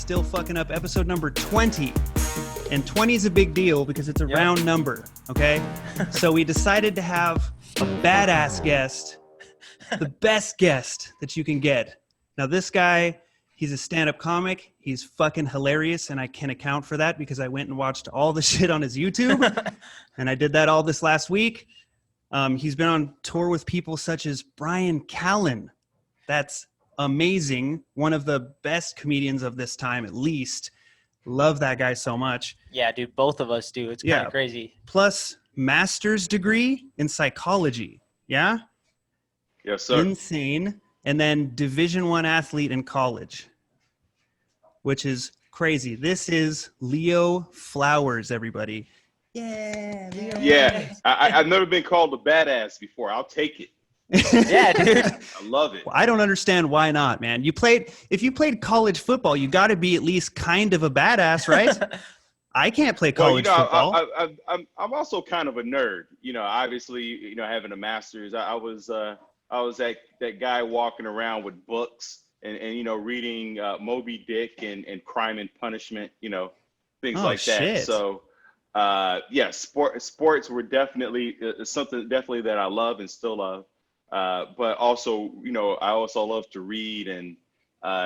Still Fucking Up, episode number 20. And 20 is a big deal because it's a round number, okay? So we decided to have a badass guest, the best guest that you can get. Now this guy, he's a stand-up comic. He's fucking hilarious, and I can account for that because I went and watched all the shit on his YouTube, and I did that all this last week. He's been on tour with people such as Brian Callen. That's amazing. One of the best comedians of this time, at least. Love that guy so much. Yeah, dude, both of us do. It's kind of crazy. Plus, master's degree in psychology. Yeah? Yes, sir. Insane. And then Division I athlete in college, which is crazy. This is Leo Flowers, everybody. Yeah, Leo. Yeah, I've never been called a badass before. I'll take it. Yeah, dude. I love it. Well, I don't understand why not, man. If you played college football, you got to be at least kind of a badass, right? I can't play college football. I'm also kind of a nerd. You know, obviously, you know, having a master's, I was that guy walking around with books and you know, reading Moby Dick and Crime and Punishment, you know, things like that. Shit. So, sports were definitely something that I love and still love. But also, you know, I also love to read and,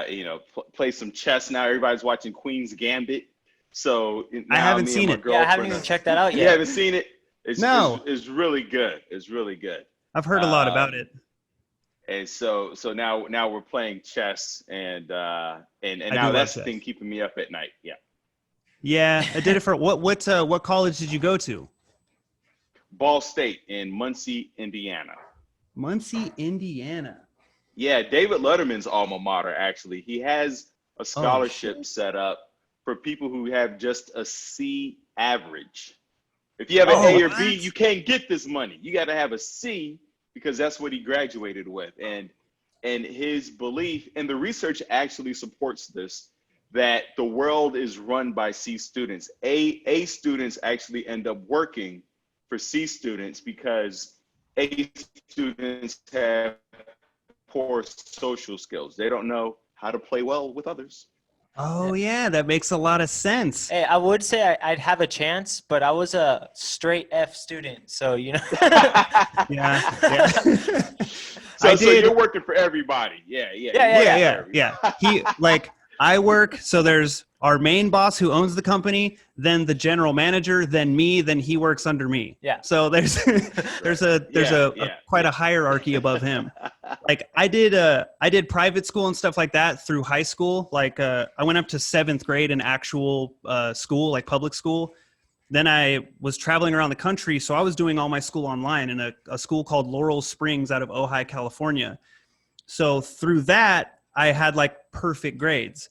you know, play some chess. Now everybody's watching Queen's Gambit. So I haven't seen it. Yeah, I haven't even checked that out yet. You haven't seen it? It's really good. It's really good. I've heard a lot about it. And so now we're playing chess and now that's the thing keeping me up at night. Yeah. Yeah, I did it for what college did you go to? Ball State in Muncie, Indiana. Muncie, Indiana. Yeah, David Letterman's alma mater, actually. He has a scholarship set up for people who have just a C average. If you have an A or B, you can't get this money. You got to have a C because that's what he graduated with. And his belief, and the research actually supports this, that the world is run by C students. A students actually end up working for C students because A students have poor social skills. They don't know how to play well with others. Oh, yeah, that makes a lot of sense. Hey, I would say I'd have a chance, but I was a straight F student, so, you know. Yeah. So you're working for everybody. Yeah. I work, so there's our main boss who owns the company, then the general manager, then me, then he works under me. Yeah. So there's quite a hierarchy above him. Like I did private school and stuff like that through high school. Like I went up to 7th grade in actual school, like public school. Then I was traveling around the country, so I was doing all my school online in a school called Laurel Springs out of Ojai, California. So through that, I had like perfect grades.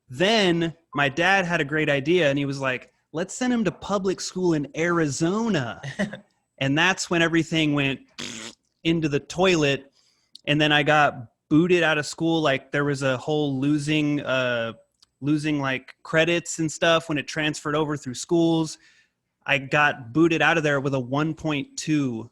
Then my dad had a great idea and he was like, let's send him to public school in Arizona. And that's when everything went into the toilet. And then I got booted out of school. Like there was a whole losing like credits and stuff when it transferred over through schools. I got booted out of there with a 1.2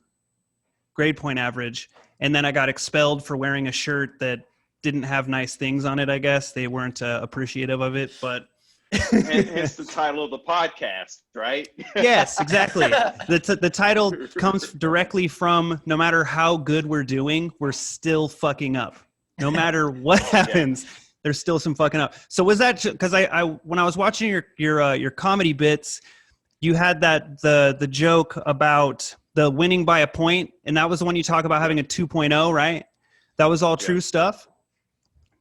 grade point average. And then I got expelled for wearing a shirt that didn't have nice things on it, I guess. They weren't appreciative of it, but... Hence the title of the podcast, right? Yes, exactly. The title comes directly from no matter how good we're doing, we're still fucking up. No matter what happens, there's still some fucking up. So was that... Because I when I was watching your comedy bits, you had the joke about the winning by a point, and that was the one you talk about having a 2.0, right? That was all true stuff?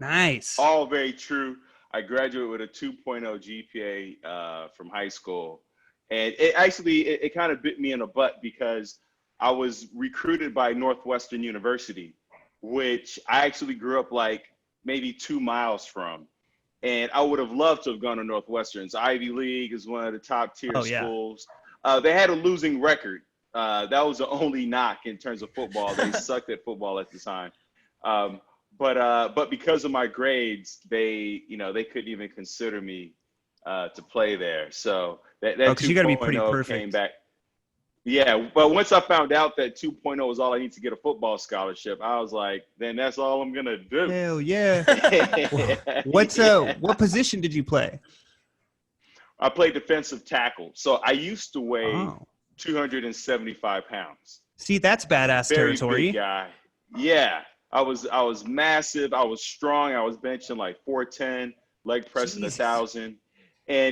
Nice. All very true. I graduated with a 2.0 GPA from high school. And it kind of bit me in the butt because I was recruited by Northwestern University, which I actually grew up like maybe 2 miles from. And I would have loved to have gone to Northwestern's. Ivy League is one of the top tier schools. They had a losing record. That was the only knock in terms of football. They sucked at football at the time. But because of my grades, they couldn't even consider me to play there. So that you got to be pretty perfect. came back. Yeah, but once I found out that 2.0 was all I need to get a football scholarship, I was like, then that's all I'm gonna do. Hell yeah. What position did you play? I played defensive tackle. So I used to weigh 275 pounds. See, that's badass Very territory. big guy. Yeah. I was massive. I was strong. I was benching like 410, leg pressing 1,000.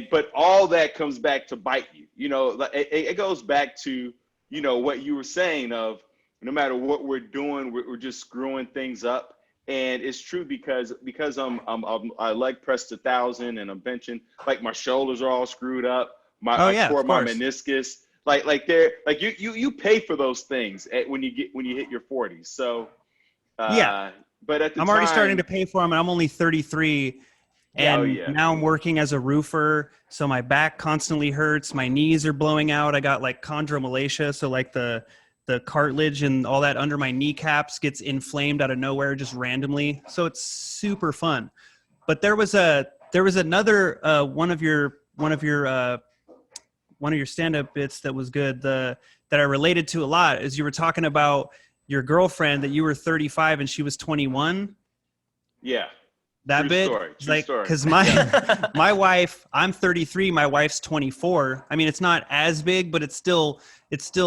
But all that comes back to bite you. You know, it goes back to, you know, what you were saying of no matter what we're doing, we're just screwing things up. And it's true because I leg pressed 1,000 and I'm benching, like my shoulders are all screwed up. I tore my meniscus. You pay for those things when you hit your 40s. So but at the I'm already starting to pay for them, and I'm only 33. And now I'm working as a roofer, so my back constantly hurts. My knees are blowing out. I got like chondromalacia, so like the cartilage and all that under my kneecaps gets inflamed out of nowhere just randomly. So it's super fun. But there was another one of your stand-up bits that was good. That I related to a lot is you were talking about your girlfriend that you were 35 and she was 21. Yeah. That True bit, story. Because my wife, I'm 33, my wife's 24. I mean, it's not as big, but it's still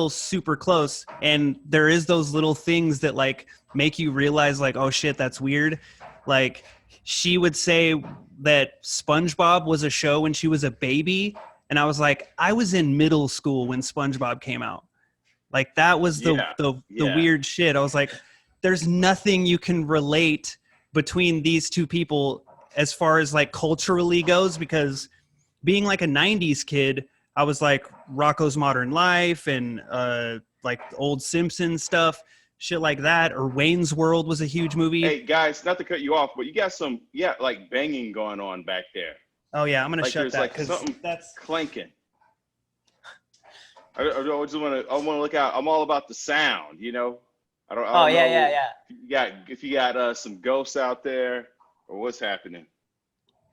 super close. And there is those little things that like make you realize like, oh shit, that's weird. Like she would say that SpongeBob was a show when she was a baby. And I was like, I was in middle school when SpongeBob came out. Like that was the weird shit. I was like, there's nothing you can relate between these two people as far as like culturally goes, because being like a 90s kid, I was like Rocko's Modern Life and like old Simpsons stuff, shit like that, or Wayne's World was a huge movie. Hey guys, not to cut you off, but you got some like banging going on back there. Oh yeah, I'm gonna like shut that like because that's clanking. I just want to look out. I'm all about the sound, you know. I don't know if you got some ghosts out there or what's happening.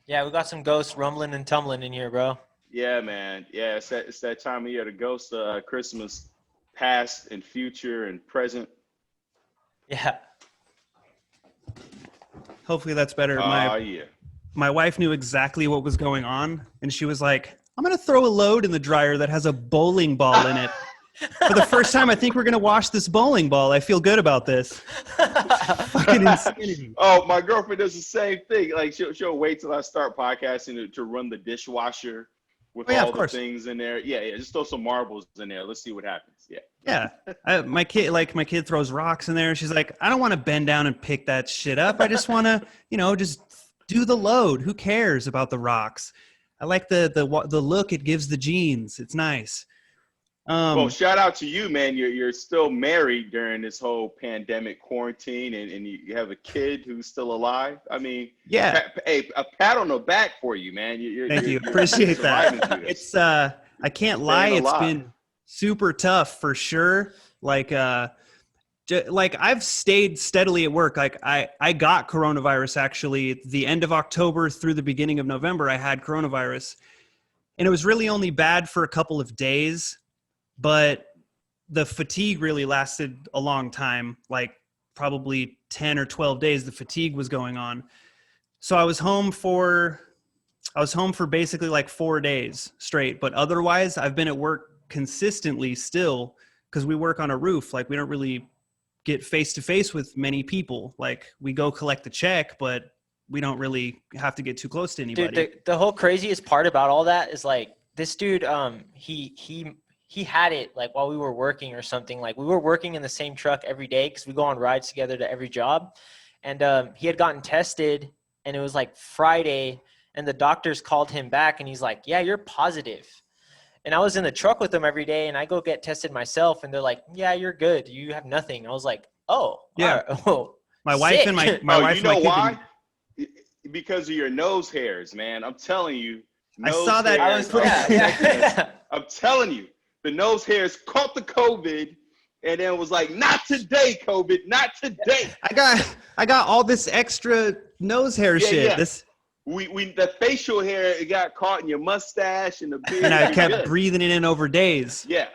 Yeah, we got some ghosts rumbling and tumbling in here, bro. Yeah, man. Yeah, it's that time of year. The ghosts, Christmas, past and future and present. Yeah. Hopefully that's better. My wife knew exactly what was going on, and she was like, I'm going to throw a load in the dryer that has a bowling ball in it. For the first time, I think we're going to wash this bowling ball. I feel good about this. Fucking insanity. Oh, my girlfriend does the same thing. Like she'll wait till I start podcasting to run the dishwasher with all the things in there. Yeah. Just throw some marbles in there. Let's see what happens. Yeah. Yeah. My kid throws rocks in there. She's like, I don't want to bend down and pick that shit up. I just want to, just do the load. Who cares about the rocks? I like the look it gives the jeans. It's nice. Well, shout out to you, man. You're still married during this whole pandemic quarantine, and you have a kid who's still alive. I mean, yeah. A pat on the back for you, man. Thank you. Appreciate that. It's I can't lie. It's been super tough for sure. Like I've stayed steadily at work. Like I got coronavirus actually the end of October through the beginning of November. I had coronavirus, and it was really only bad for a couple of days. But the fatigue really lasted a long time, like probably 10 or 12 days. The fatigue was going on. So I was home for basically like 4 days straight. But otherwise, I've been at work consistently still because we work on a roof. Like we don't really get face to face with many people. Like we go collect the check, but we don't really have to get too close to anybody. Dude, the whole craziest part about all that is like this dude, he had it like while we were working or something. Like we were working in the same truck every day because we go on rides together to every job. And he had gotten tested, and it was like Friday, and the doctors called him back, and he's like, yeah, you're positive. And I was in the truck with them every day, and I go get tested myself, and they're like, yeah, you're good. You have nothing. I was like, oh, yeah. Right. Oh, my wife and my wife. You know why? Because of your nose hairs, man. I'm telling you. I saw that. I'm telling you. The nose hairs caught the COVID, and then was like, not today, COVID, not today. I got all this extra nose hair shit. Yeah. This the facial hair, it got caught in your mustache and the beard. And I kept breathing it in over days. Yeah.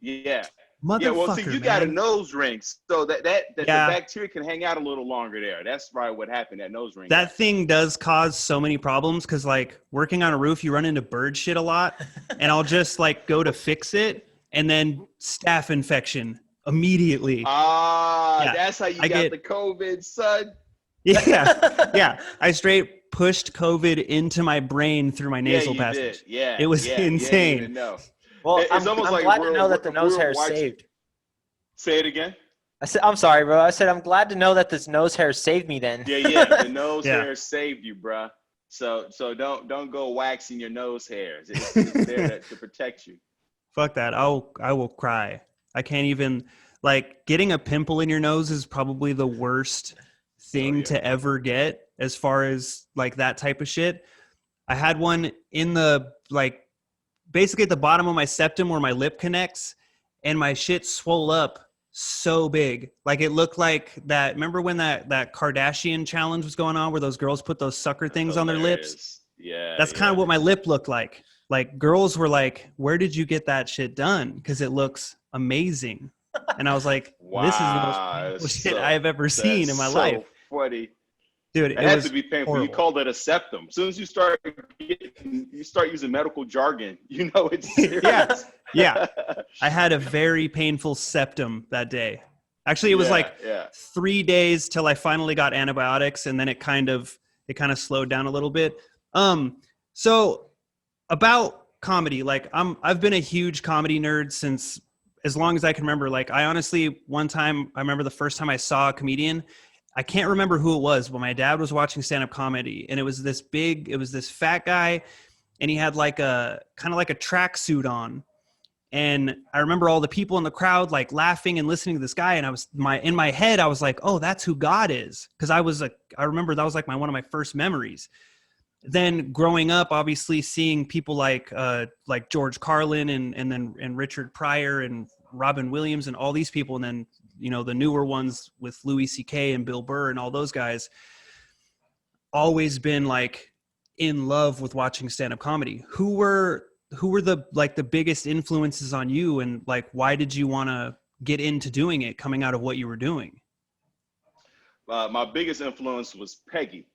Yeah. Motherfucker, yeah, well, see, you got a nose ring, so that the bacteria can hang out a little longer there. That's probably what happened, that nose ring. That thing does cause so many problems because, like, working on a roof, you run into bird shit a lot, and I'll just, like, go to fix it, and then staph infection immediately. That's how you got the COVID, son. Yeah. I straight pushed COVID into my brain through my nasal passage. Yeah, it was insane. You know. Well, it's I'm glad to know that the nose hair is saved. Say it again. I'm sorry, bro. I said I'm glad to know that this nose hair saved me. Then. Yeah. The nose hair saved you, bro. So don't go waxing your nose hairs. It's there to protect you. Fuck that. I will cry. I can't even, like, getting a pimple in your nose is probably the worst thing to ever get as far as, like, that type of shit. I had one in the, like, basically at the bottom of my septum where my lip connects, and my shit swole up so big. Like, it looked like that. Remember when that Kardashian challenge was going on where those girls put those sucker things on their lips? Yeah. That's kind of what my lip looked like. Like, girls were like, where did you get that shit done? Because it looks amazing. And I was like, wow, this is the most painful shit I've ever seen in my life. Funny. Dude, it has to be painful. Horrible. You call it a septum. As soon as you start using medical jargon, you know it's serious. Yeah. I had a very painful septum that day. Actually, it was 3 days till I finally got antibiotics, and then it kind of slowed down a little bit. So about comedy, like, I've been a huge comedy nerd since as long as I can remember. Like, I honestly, one time, I remember the first time I saw a comedian, I can't remember who it was, but my dad was watching stand-up comedy, and it was this fat guy, and he had like a kind of like a tracksuit on. And I remember all the people in the crowd, like, laughing and listening to this guy. And in my head, I was like, oh, that's who God is. Cause I remember that was like one of my first memories. Then growing up, obviously seeing people like George Carlin and Richard Pryor and Robin Williams and all these people. And then, you know, the newer ones with Louis C.K. and Bill Burr and all those guys, always been like in love with watching stand-up comedy. Who were the biggest influences on you, and like, why did you want to get into doing it coming out of what you were doing? My biggest influence was Peggy.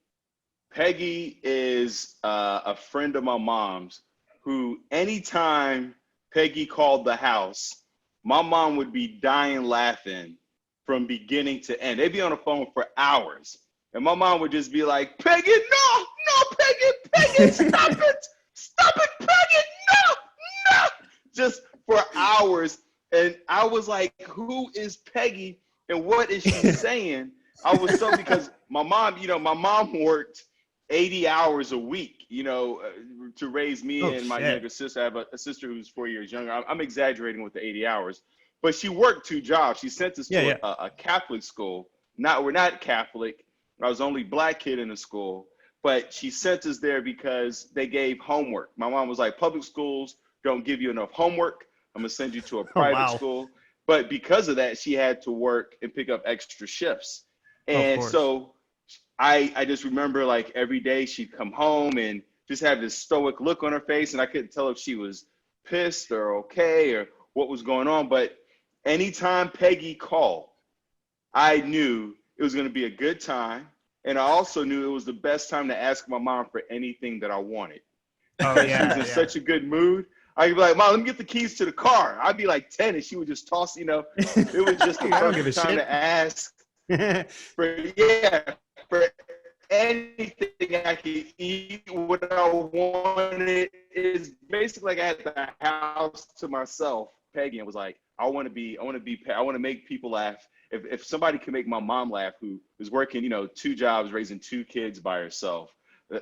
Peggy is a friend of my mom's who, anytime Peggy called the house, my mom would be dying laughing from beginning to end. They'd be on the phone for hours. And my mom would just be like, Peggy, no, Peggy, stop it, Peggy, no. Just for hours. And I was like, who is Peggy and what is she saying? I was so, because my mom worked 80 hours a week, to raise me and my younger sister. I have a sister who's 4 years younger. I'm exaggerating with the 80 hours, but she worked 2 jobs. She sent us to a Catholic school. We're not Catholic. I was the only black kid in the school, but she sent us there because they gave homework. My mom was like, public schools don't give you enough homework. I'm gonna send you to a private school. But because of that, she had to work and pick up extra shifts. And so I just remember, like, every day she'd come home and just have this stoic look on her face, and I couldn't tell if she was pissed or okay or what was going on. But anytime Peggy called, I knew it was going to be a good time. And I also knew it was the best time to ask my mom for anything that I wanted. She was in such a good mood. I'd be like, Mom, let me get the keys to the car. I'd be like 10 and she would just toss, it was just the perfect time to ask for anything I could eat. What I wanted is basically like I had the house to myself. Peggy, and was like, I want to make people laugh. If somebody can make my mom laugh, who is working, 2 jobs, raising 2 kids by herself,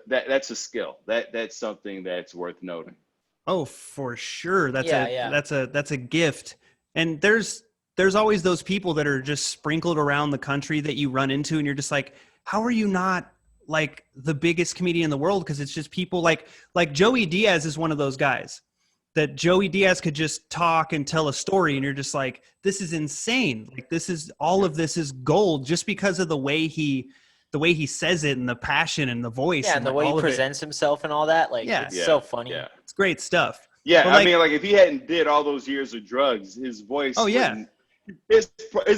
that's a skill. That's something that's worth noting. Oh, for sure. That's a gift. And there's always those people that are just sprinkled around the country that you run into, and you're just like, how are you not like the biggest comedian in the world? Because it's just people like Joey Diaz is one of those guys that Joey Diaz could just talk and tell a story, and you're just like, this is insane. Like, all of this is gold just because of the way he says it and the passion and the voice. Yeah, and the way he presents himself and all that. Like, it's so funny. Yeah. It's great stuff. Yeah, But I mean, like if he hadn't did all those years of drugs, his voice. Oh yeah. His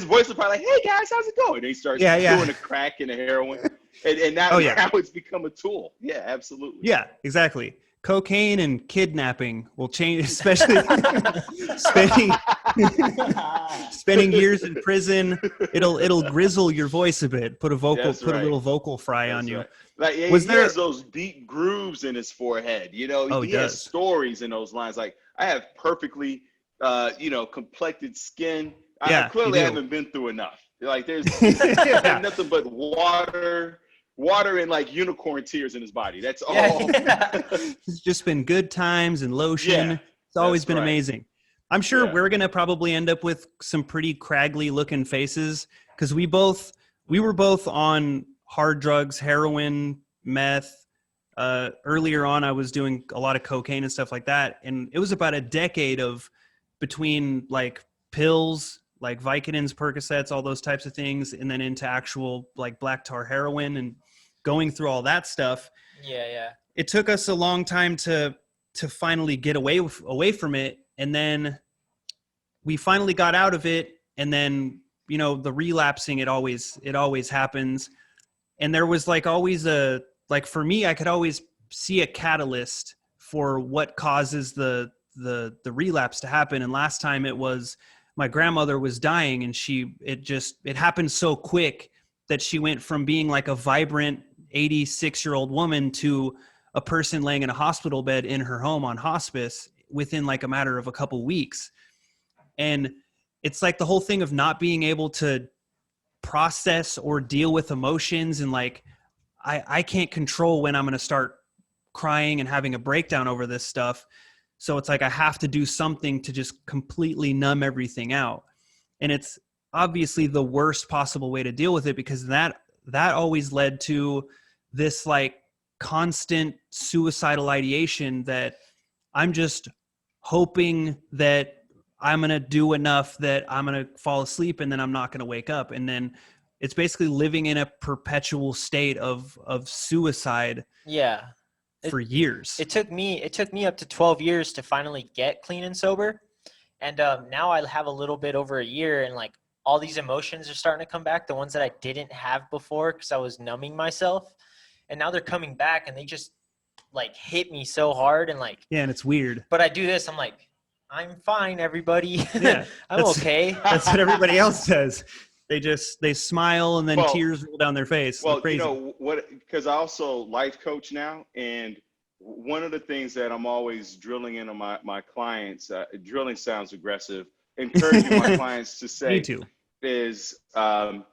voice was probably like, "Hey guys, how's it going?" And he starts doing the crack and the heroin, and now, now it's become a tool. Yeah, absolutely. Yeah, exactly. Cocaine and kidnapping will change, especially spending years in prison. It'll grizzle your voice a bit. Put a little vocal fry on you. Right. Like he has those deep grooves in his forehead. You know, he has stories in those lines. Like I have perfectly, complected skin. I clearly haven't been through enough. Like there's nothing but water and like unicorn tears in his body. That's all. It's just been good times and lotion. Yeah, it's always been amazing. I'm sure we're going to probably end up with some pretty craggly looking faces because we were both on hard drugs, heroin, meth. Earlier on, I was doing a lot of cocaine and stuff like that. And it was about a decade of between like pills, like Vicodins, Percocets, all those types of things, and then into actual like black tar heroin and going through all that stuff. Yeah. It took us a long time to finally get away from it. And then we finally got out of it. And then, the relapsing, it always happens. And there was like always for me, I could always see a catalyst for what causes the relapse to happen. And last time it was my grandmother was dying, and it happened so quick that she went from being like a vibrant 86-year-old woman to a person laying in a hospital bed in her home on hospice within like a matter of a couple weeks. And it's like the whole thing of not being able to process or deal with emotions. And like, I can't control when I'm going to start crying and having a breakdown over this stuff. So it's like I have to do something to just completely numb everything out. And it's obviously the worst possible way to deal with it because that always led to this like constant suicidal ideation that I'm just hoping that I'm going to do enough that I'm going to fall asleep and then I'm not going to wake up. And then it's basically living in a perpetual state of suicide. Yeah. For years. It took me up to 12 years to finally get clean and sober. And now I have a little bit over a year, and like all these emotions are starting to come back, the ones that I didn't have before because I was numbing myself. And now they're coming back and they just like hit me so hard and like. Yeah, and it's weird. But I do this, I'm like, I'm fine, everybody. Yeah, I'm okay. That's what everybody else says. They smile and then tears roll down their face. Well, because I also life coach now, and one of the things that I'm always drilling into my clients, drilling sounds aggressive, encouraging my clients to say Me too. is I'm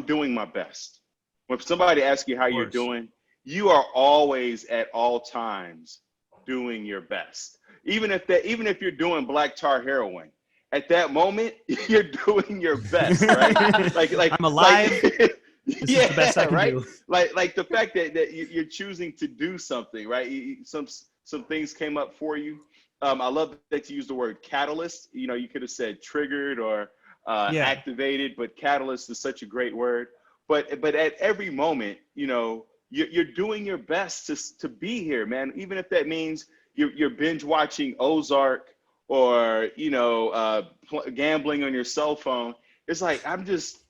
doing my best. When somebody asks you how you're doing, you are always at all times doing your best. Even if you're doing black tar heroin. At that moment, you're doing your best, right? like I'm alive. This is the best I can do. Like the fact that you're choosing to do something, right? Some things came up for you. I love that you used the word catalyst. You could have said triggered or activated, but catalyst is such a great word. But at every moment, you're doing your best to be here, man. Even if that means you're binge watching Ozark. Or gambling on your cell phone. It's like I'm just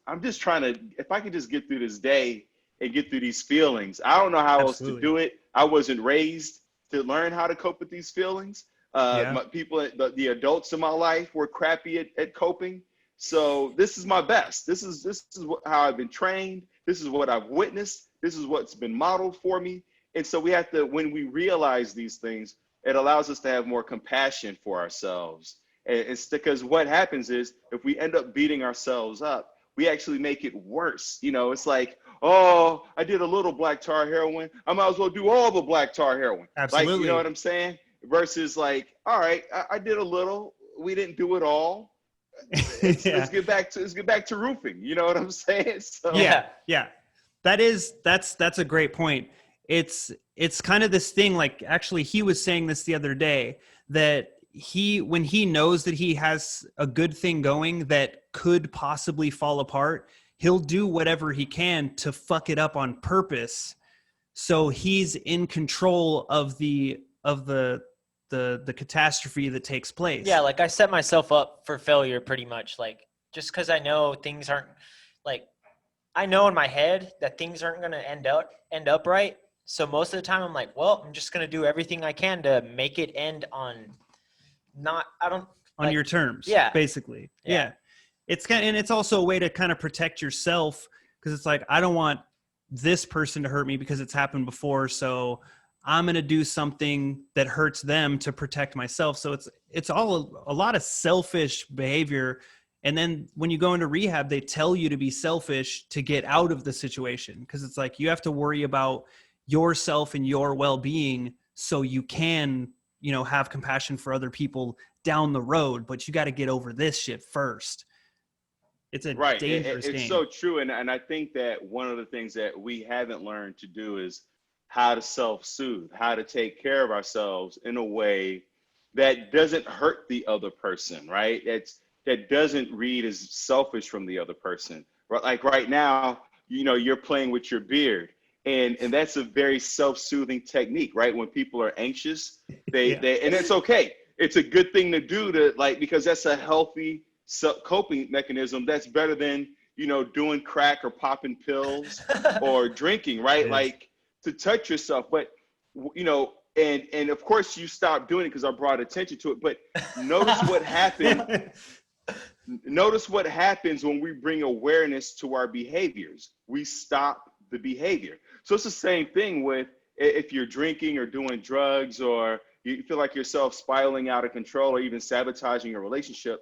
trying to. If I could just get through this day and get through these feelings, I don't know how else to do it. I wasn't raised to learn how to cope with these feelings. The adults in my life were crappy at coping. So this is my best. This is how I've been trained. This is what I've witnessed. This is what's been modeled for me. And so we have to, when we realize these things, it allows us to have more compassion for ourselves. And it's because what happens is if we end up beating ourselves up, we actually make it worse. It's like, oh, I did a little black tar heroin. I might as well do all the black tar heroin. Absolutely. Like, you know what I'm saying? Versus like, all right, I did a little. We didn't do it all. Let's get back to roofing. You know what I'm saying? So Yeah. That's a great point. It's kind of this thing, like actually he was saying this the other day, that when he knows that he has a good thing going that could possibly fall apart, he'll do whatever he can to fuck it up on purpose. So he's in control of the the catastrophe that takes place. Yeah, like I set myself up for failure pretty much. Like just because I know things aren't like I know in my head that things aren't gonna end up right. So most of the time I'm like, well, I'm just gonna do everything I can to make it end on your terms. Yeah. Basically. Yeah. And it's also a way to kind of protect yourself, because it's like, I don't want this person to hurt me because it's happened before. So I'm going to do something that hurts them to protect myself. So it's all a lot of selfish behavior. And then when you go into rehab, they tell you to be selfish to get out of the situation. Because it's like, you have to worry about yourself and your well-being so you can, have compassion for other people down the road, but you got to get over this shit first. It's a dangerous game. It's so true. And I think that one of the things that we haven't learned to do is how to self-soothe, how to take care of ourselves in a way that doesn't hurt the other person, right? That doesn't read as selfish from the other person. Like right now, you're playing with your beard. And that's a very self-soothing technique, right? When people are anxious, they and it's okay. It's a good thing to do because that's a healthy coping mechanism. That's better than, doing crack or popping pills or drinking, right? Like to touch yourself. But, and of course you stop doing it because I brought attention to it. But notice what happened. Notice what happens when we bring awareness to our behaviors. We stop the behavior. So it's the same thing with if you're drinking or doing drugs, or you feel like yourself spiraling out of control or even sabotaging your relationship.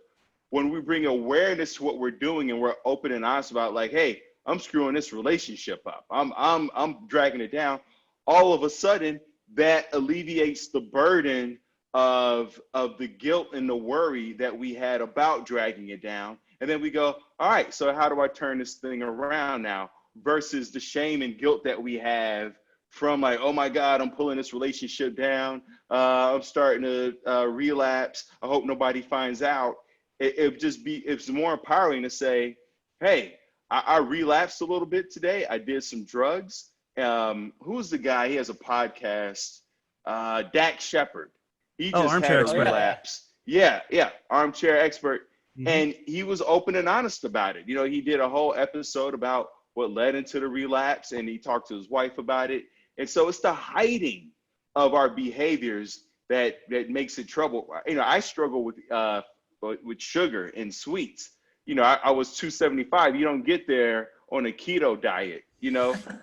When we bring awareness to what we're doing and we're open and honest about like, hey, I'm screwing this relationship up. I'm dragging it down. All of a sudden that alleviates the burden of the guilt and the worry that we had about dragging it down. And then we go, all right, so how do I turn this thing around now? Versus the shame and guilt that we have from like, oh my God, I'm pulling this relationship down. I'm starting to relapse. I hope nobody finds out. It's more empowering to say, hey, I relapsed a little bit today. I did some drugs. Who's the guy? He has a podcast, Dak Shepard. He just Armchair had a relapse. Yeah, Armchair Expert. Mm-hmm. And he was open and honest about it. He did a whole episode about what led into the relapse, and he talked to his wife about it. And so it's the hiding of our behaviors that makes it trouble. I struggle with sugar and sweets. I was 275. You don't get there on a keto diet,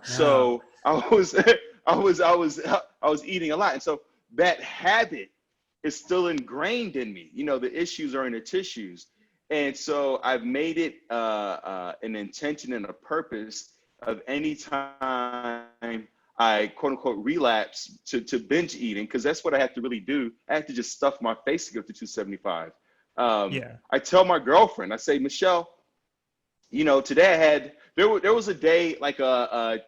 So I was eating a lot. And so that habit is still ingrained in me. The issues are in the tissues. And so I've made it an intention and a purpose of any time I quote unquote relapse to binge eating, because that's what I have to really do. I have to just stuff my face to get to 275. I tell my girlfriend, I say, Michelle, today there was a day like a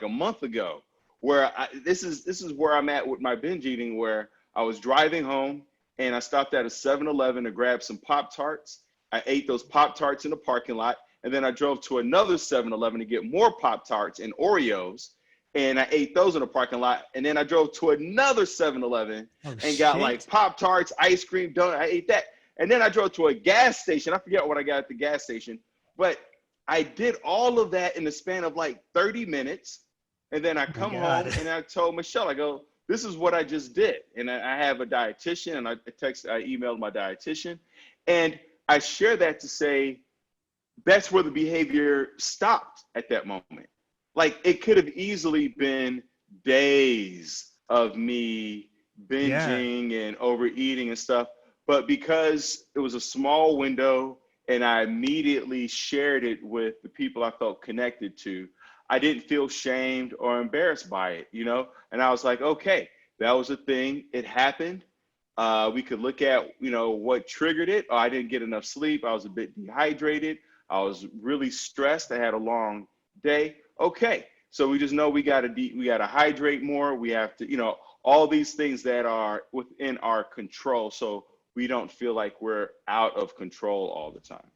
month ago where this is where I'm at with my binge eating, where I was driving home and I stopped at a 7-Eleven to grab some Pop-Tarts. I ate those Pop-Tarts in the parking lot, and then I drove to another 7-Eleven to get more Pop-Tarts and Oreos, and I ate those in the parking lot. And then I drove to another 7-Eleven and got like Pop-Tarts, ice cream, donut. I ate that. And then I drove to a gas station. I forget what I got at the gas station, but I did all of that in the span of like 30 minutes. And then I come home and I told Michelle, I go, this is what I just did. And I have a dietitian, and I emailed my dietitian, and I share that to say, that's where the behavior stopped at that moment. Like it could have easily been days of me binging and overeating and stuff. But because it was a small window and I immediately shared it with the people I felt connected to, I didn't feel shamed or embarrassed by it, And I was like, okay, that was a thing. It happened. We could look at, what triggered it. I didn't get enough sleep. I was a bit dehydrated. I was really stressed. I had a long day. Okay. So we just know we got to hydrate more. We have to, all these things that are within our control. So we don't feel like we're out of control all the time.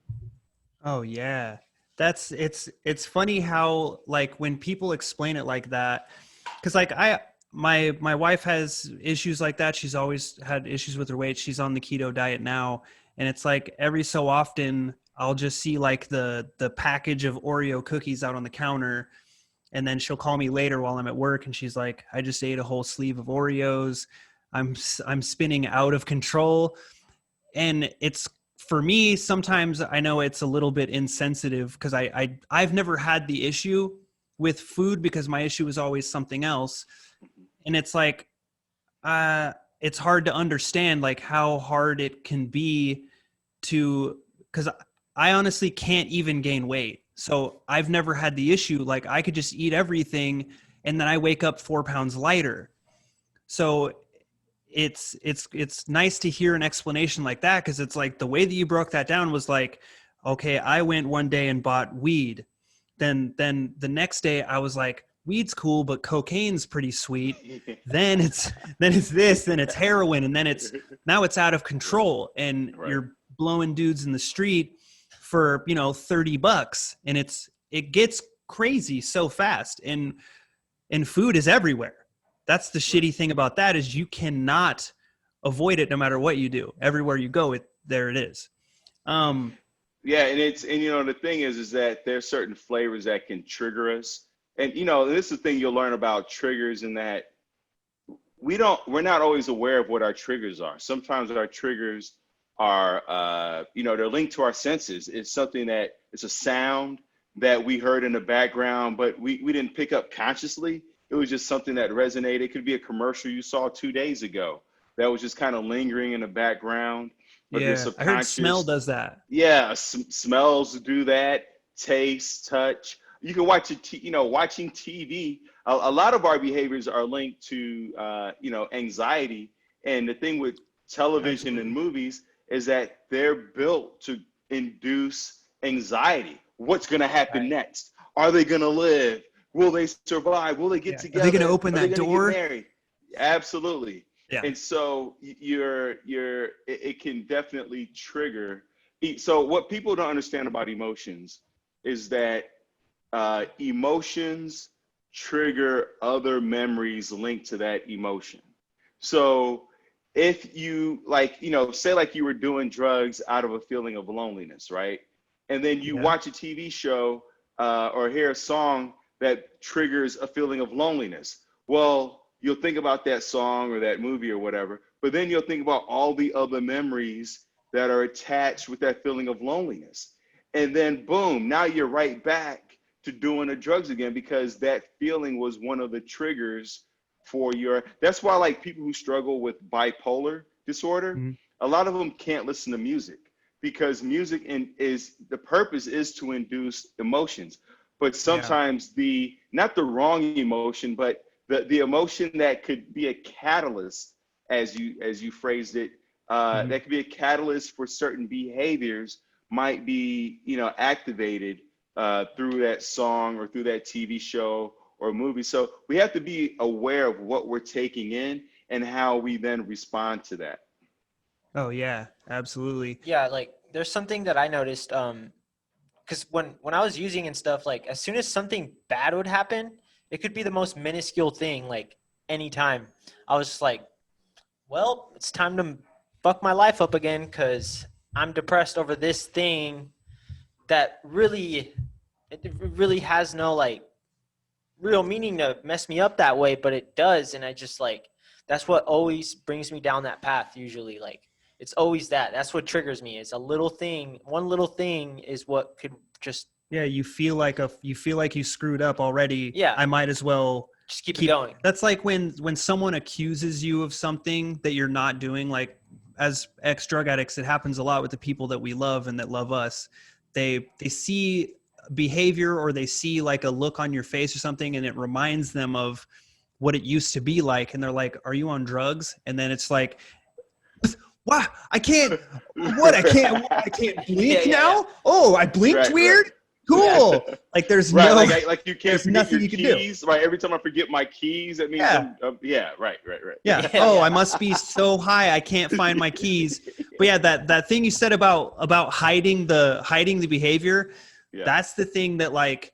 Oh yeah. It's funny how like when people explain it like that, because like my wife has issues like that. She's always had issues with her weight. She's on the keto diet now. And it's like every so often I'll just see like the package of Oreo cookies out on the counter. And then she'll call me later while I'm at work. And she's like, I just ate a whole sleeve of Oreos. I'm spinning out of control. And it's, for me, sometimes I know it's a little bit insensitive because I've never had the issue with food because my issue is always something else. And it's like, it's hard to understand like how hard it can be to, because I honestly can't even gain weight. So I've never had the issue. Like I could just eat everything and then I wake up 4 pounds lighter. So it's nice to hear an explanation like that. Cause it's like the way that you broke that down was like, okay, I went one day and bought weed. Then the next day I was like, weed's cool, but cocaine's pretty sweet. then it's this, then it's heroin. And then now it's out of control and you're blowing dudes in the street for, $30. And it gets crazy so fast and food is everywhere. That's the shitty thing about that is you cannot avoid it no matter what you do. Everywhere you go, there it is. Yeah, and the thing is that there's certain flavors that can trigger us. And this is the thing you'll learn about triggers in that we're not always aware of what our triggers are. Sometimes our triggers are they're linked to our senses. It's something that it's a sound that we heard in the background, but we didn't pick up consciously. It was just something that resonated. It could be a commercial you saw 2 days ago that was just kind of lingering in the background. But yeah, I heard smell does that. Yeah, smells do that. Taste, touch. You can watch watching TV. A lot of our behaviors are linked to anxiety. And the thing with television and movies is that they're built to induce anxiety. What's going to happen next? Are they going to live? Will they survive? Will they get together? Are they going to open that door? Absolutely. Yeah. And so it can definitely trigger. So what people don't understand about emotions is that emotions trigger other memories linked to that emotion. So if you say like you were doing drugs out of a feeling of loneliness, right? And then you watch a TV show or hear a song that triggers a feeling of loneliness. Well, you'll think about that song or that movie or whatever, but then you'll think about all the other memories that are attached with that feeling of loneliness. And then boom, now you're right back to doing the drugs again because that feeling was one of the triggers for that's why like people who struggle with bipolar disorder, a lot of them can't listen to music because music the purpose is to induce emotions. But sometimes not the wrong emotion, but the emotion that could be a catalyst, as you phrased it, that could be a catalyst for certain behaviors might be, activated through that song or through that TV show or movie. So we have to be aware of what we're taking in and how we then respond to that. Oh yeah, absolutely. Yeah, like there's something that I noticed, because when I was using and stuff, like as soon as something bad would happen, it could be the most minuscule thing, like anytime. I was just like, well, it's time to fuck my life up again because I'm depressed over this thing that really has no like real meaning to mess me up that way, but it does. And I just like, that's what always brings me down that path usually. Like it's always that's what triggers me. It's a little thing. One little thing is what could just. Yeah. You feel like you screwed up already. Yeah. I might as well just keep it going. That's like when someone accuses you of something that you're not doing, like as ex-drug addicts, it happens a lot with the people that we love and that love us. They see behavior or they see like a look on your face or something and it reminds them of what it used to be like. And they're like, are you on drugs? And then it's like, wow, I can't blink now? Yeah. Oh, I blinked weird? Right. Cool. Yeah. Like there's right, no, like you can't forget your keys, right? Every time I forget my keys, that means right. Yeah. Oh, I must be so high I can't find my keys. But yeah, that thing you said about hiding the behavior, that's the thing that like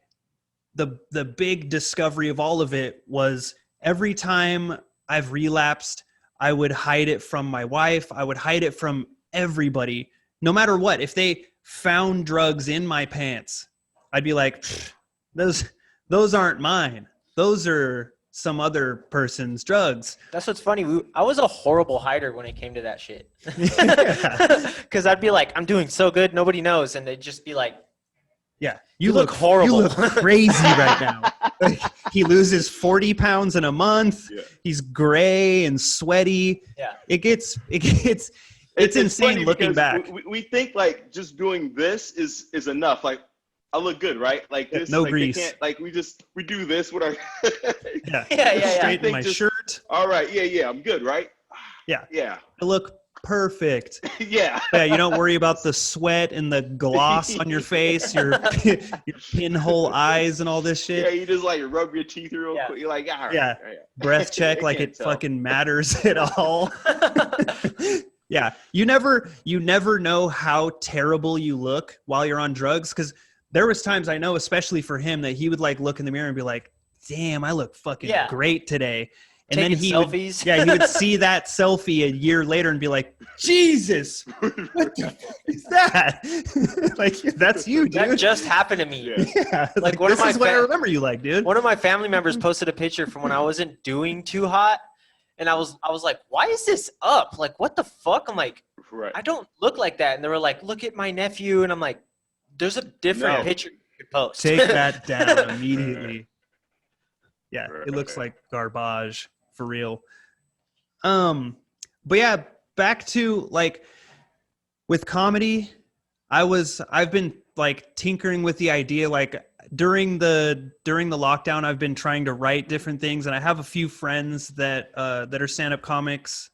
the big discovery of all of it was every time I've relapsed, I would hide it from my wife. I would hide it from everybody, no matter what. If they found drugs in my pants, I'd be like, those aren't mine. Those are some other person's drugs. That's what's funny. I was a horrible hider when it came to that shit. Yeah. Because I'd be like, I'm doing so good, nobody knows. And they'd just be like, yeah, you look horrible. You look crazy right now. Like, he loses 40 pounds in a month. Yeah. He's gray and sweaty. Yeah. It's insane looking back. We think like just doing this is enough. Like, I look good, right? Like this, no like, grease. Like we do this with our yeah. Straighten my shirt. All right, yeah, I'm good, right? Yeah. I look perfect. Yeah. You don't worry about the sweat and the gloss on your face, your pinhole eyes and all this shit. Yeah, you just like rub your teeth real quick. You're like, all right. Yeah. Breath check like it fucking matters at all. Yeah. You never know how terrible you look while you're on drugs, because there was times, I know, especially for him, that he would like look in the mirror and be like, damn, I look fucking great today. And taking then he selfies. He would see that selfie a year later and be like, Jesus, what the fuck is that? Like, that's you, dude. That just happened to me. Yeah. Like this is what I remember you like, dude. One of my family members posted a picture from when I wasn't doing too hot. And I was like, why is this up? Like, what the fuck? I'm like, I don't look like that. And they were like, look at my nephew. And I'm like, there's a different picture you could post. Take that down immediately. Yeah, it looks like garbage for real. But yeah, back to like with comedy, I've been like tinkering with the idea, like during the lockdown, I've been trying to write different things, and I have a few friends that are stand-up comics.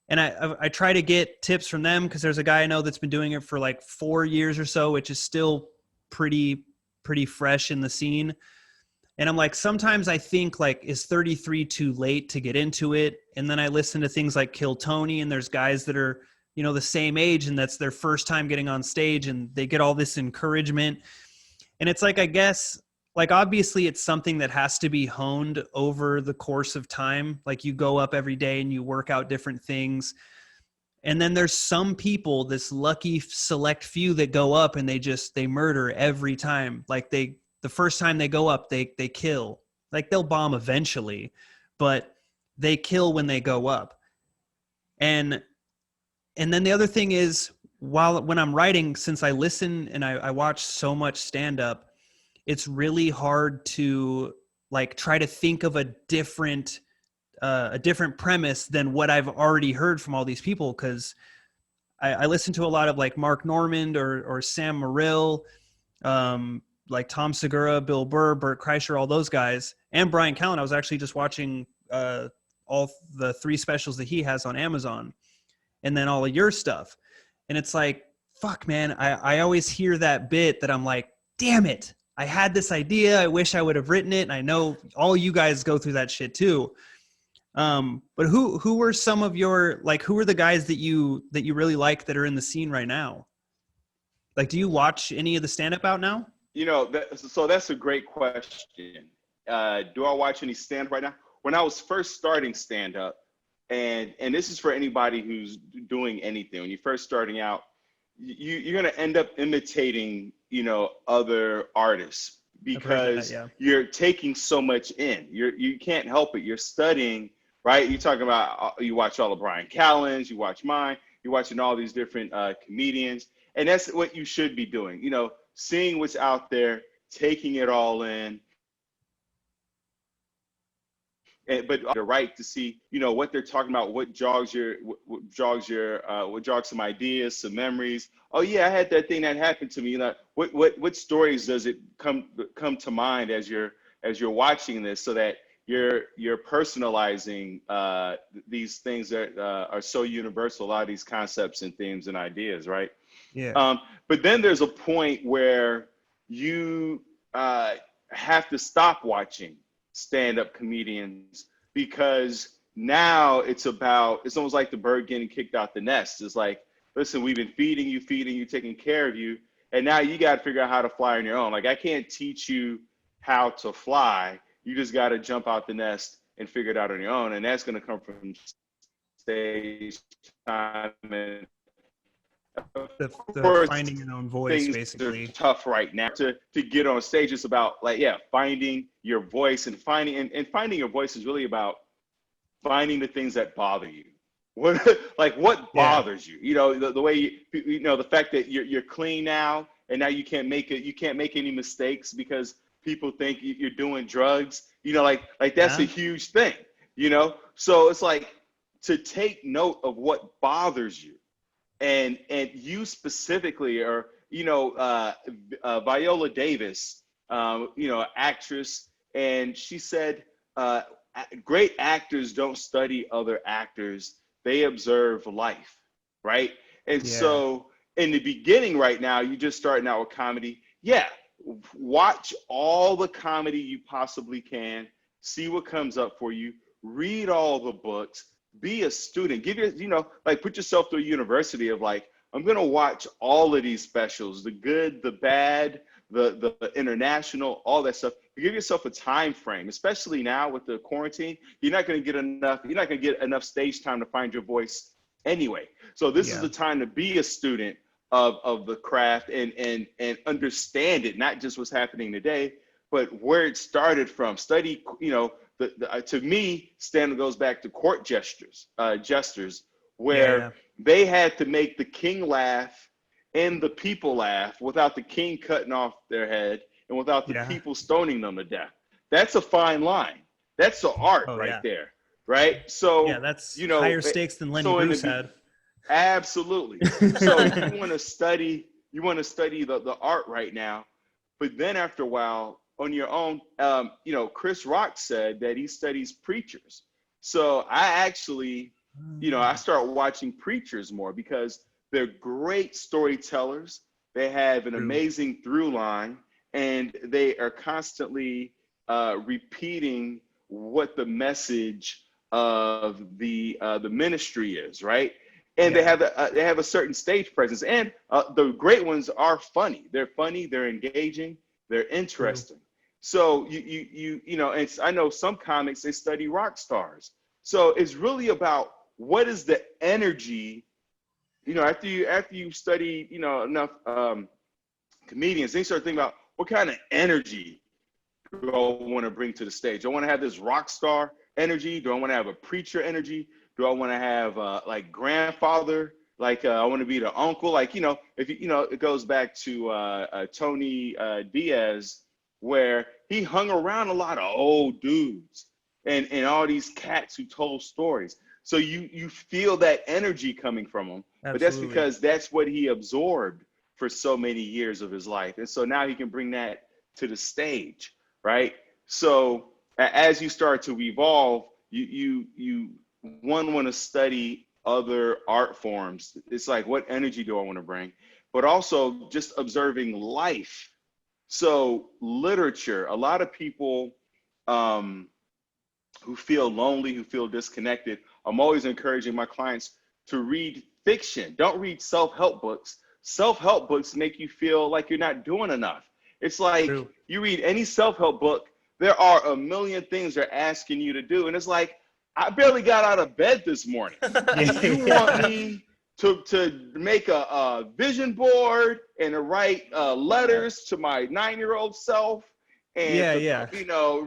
And I try to get tips from them, because there's a guy I know that's been doing it for like 4 years or so, which is still pretty fresh in the scene. And I'm like, sometimes I think like, is 33 too late to get into it? And then I listen to things like Kill Tony, and there's guys that are, the same age, and that's their first time getting on stage, and they get all this encouragement. And it's like, I guess, like, obviously it's something that has to be honed over the course of time. Like, you go up every day and you work out different things. And then there's some people, this lucky select few, that go up and they murder every time. Like, the first time they go up, they kill. Like, they'll bomb eventually, but they kill when they go up. And then the other thing is, when I'm writing, since I listen and I watch so much stand up, it's really hard to like try to think of a different premise than what I've already heard from all these people. Cause I listen to a lot of like Mark Normand or Sam Morrill, like Tom Segura, Bill Burr, Bert Kreischer, all those guys, and Brian Callen. I was actually just watching all the 3 specials that he has on Amazon, and then all of your stuff. And it's like, fuck, man, I always hear that bit that I'm like, damn it, I had this idea. I wish I would have written it. And I know all you guys go through that shit too. But who were some of your, like, who are the guys that you really like that are in the scene right now? Like, do you watch any of the stand-up out now? So that's a great question. Do I watch any stand-up right now? When I was first starting stand-up, and this is for anybody who's doing anything, when you're first starting out, you're going to end up imitating, other artists, because you're taking so much in. You can't help it. You're studying, right? You're talking about, you watch all of Brian Callen's, you watch mine, you're watching all these different comedians, and that's what you should be doing. Seeing what's out there, taking it all in. But the right to see, what they're talking about, what jogs some ideas, some memories. Oh yeah, I had that thing that happened to me. What stories does it come to mind as you're watching this, so that you're personalizing these things that are so universal, a lot of these concepts and themes and ideas, right? Yeah. But then there's a point where you have to stop watching stand-up comedians, because now it's almost like the bird getting kicked out the nest. It's like, listen, we've been feeding you, taking care of you, and now you got to figure out how to fly on your own. Like, I can't teach you how to fly. You just got to jump out the nest and figure it out on your own. And that's going to come from stage time. And the finding your own voice, basically. Tough right now to get on stage. It's about finding your voice, and finding your voice is really about finding the things that bother you. What bothers you? You know, the way the fact that you're clean now, and now you can't make any mistakes because people think you're doing drugs. You know, like that's a huge thing. You know, so it's like to take note of what bothers you. And you specifically, or Viola Davis, actress, and she said, great actors don't study other actors; they observe life, right? And so, in the beginning, right now, you're just starting out with comedy. Yeah, watch all the comedy you possibly can, see what comes up for you, read all the books. Be a student. Put yourself through a university of I'm going to watch all of these specials, the good, the bad, the international, all that stuff. Give yourself a time frame, especially now with the quarantine. You're not going to get enough stage time to find your voice anyway. So this is the time to be a student of the craft and understand it, not just what's happening today, but where it started from. Study, to me, stand goes back to court jesters, where they had to make the king laugh and the people laugh without the king cutting off their head and without the people stoning them to death. That's a fine line. That's the art there, right? So that's higher stakes than Lenny Bruce had. Absolutely. So you want to study the art right now, but then after a while, on your own, Chris Rock said that he studies preachers. So I actually, I start watching preachers more because they're great storytellers. They have an amazing through line, and they are constantly repeating what the message of the ministry is, right? And they have a certain stage presence, and the great ones are funny. They're funny. They're engaging. They're interesting. So and I know some comics, they study rock stars. So it's really about what is the energy, after you study, enough comedians, then you start thinking about what kind of energy do I want to bring to the stage? Do I want to have this rock star energy? Do I want to have a preacher energy? Do I want to have grandfather? I want to be the uncle. If it goes back to Tony Diaz, where he hung around a lot of old dudes and all these cats who told stories. So you feel that energy coming from him. Absolutely. But that's because that's what he absorbed for so many years of his life. And so now he can bring that to the stage, right? So as you start to evolve, you want to study other art forms. It's like, what energy do I want to bring? But also just observing life. So literature, a lot of people who feel lonely, who feel disconnected, I'm always encouraging my clients to read fiction. Don't read self-help books. Self-help books make you feel like you're not doing enough. It's like you read any self-help book, there are a million things they're asking you to do. And it's like, I barely got out of bed this morning. You want me to make a vision board and to write letters to my 9-year-old self and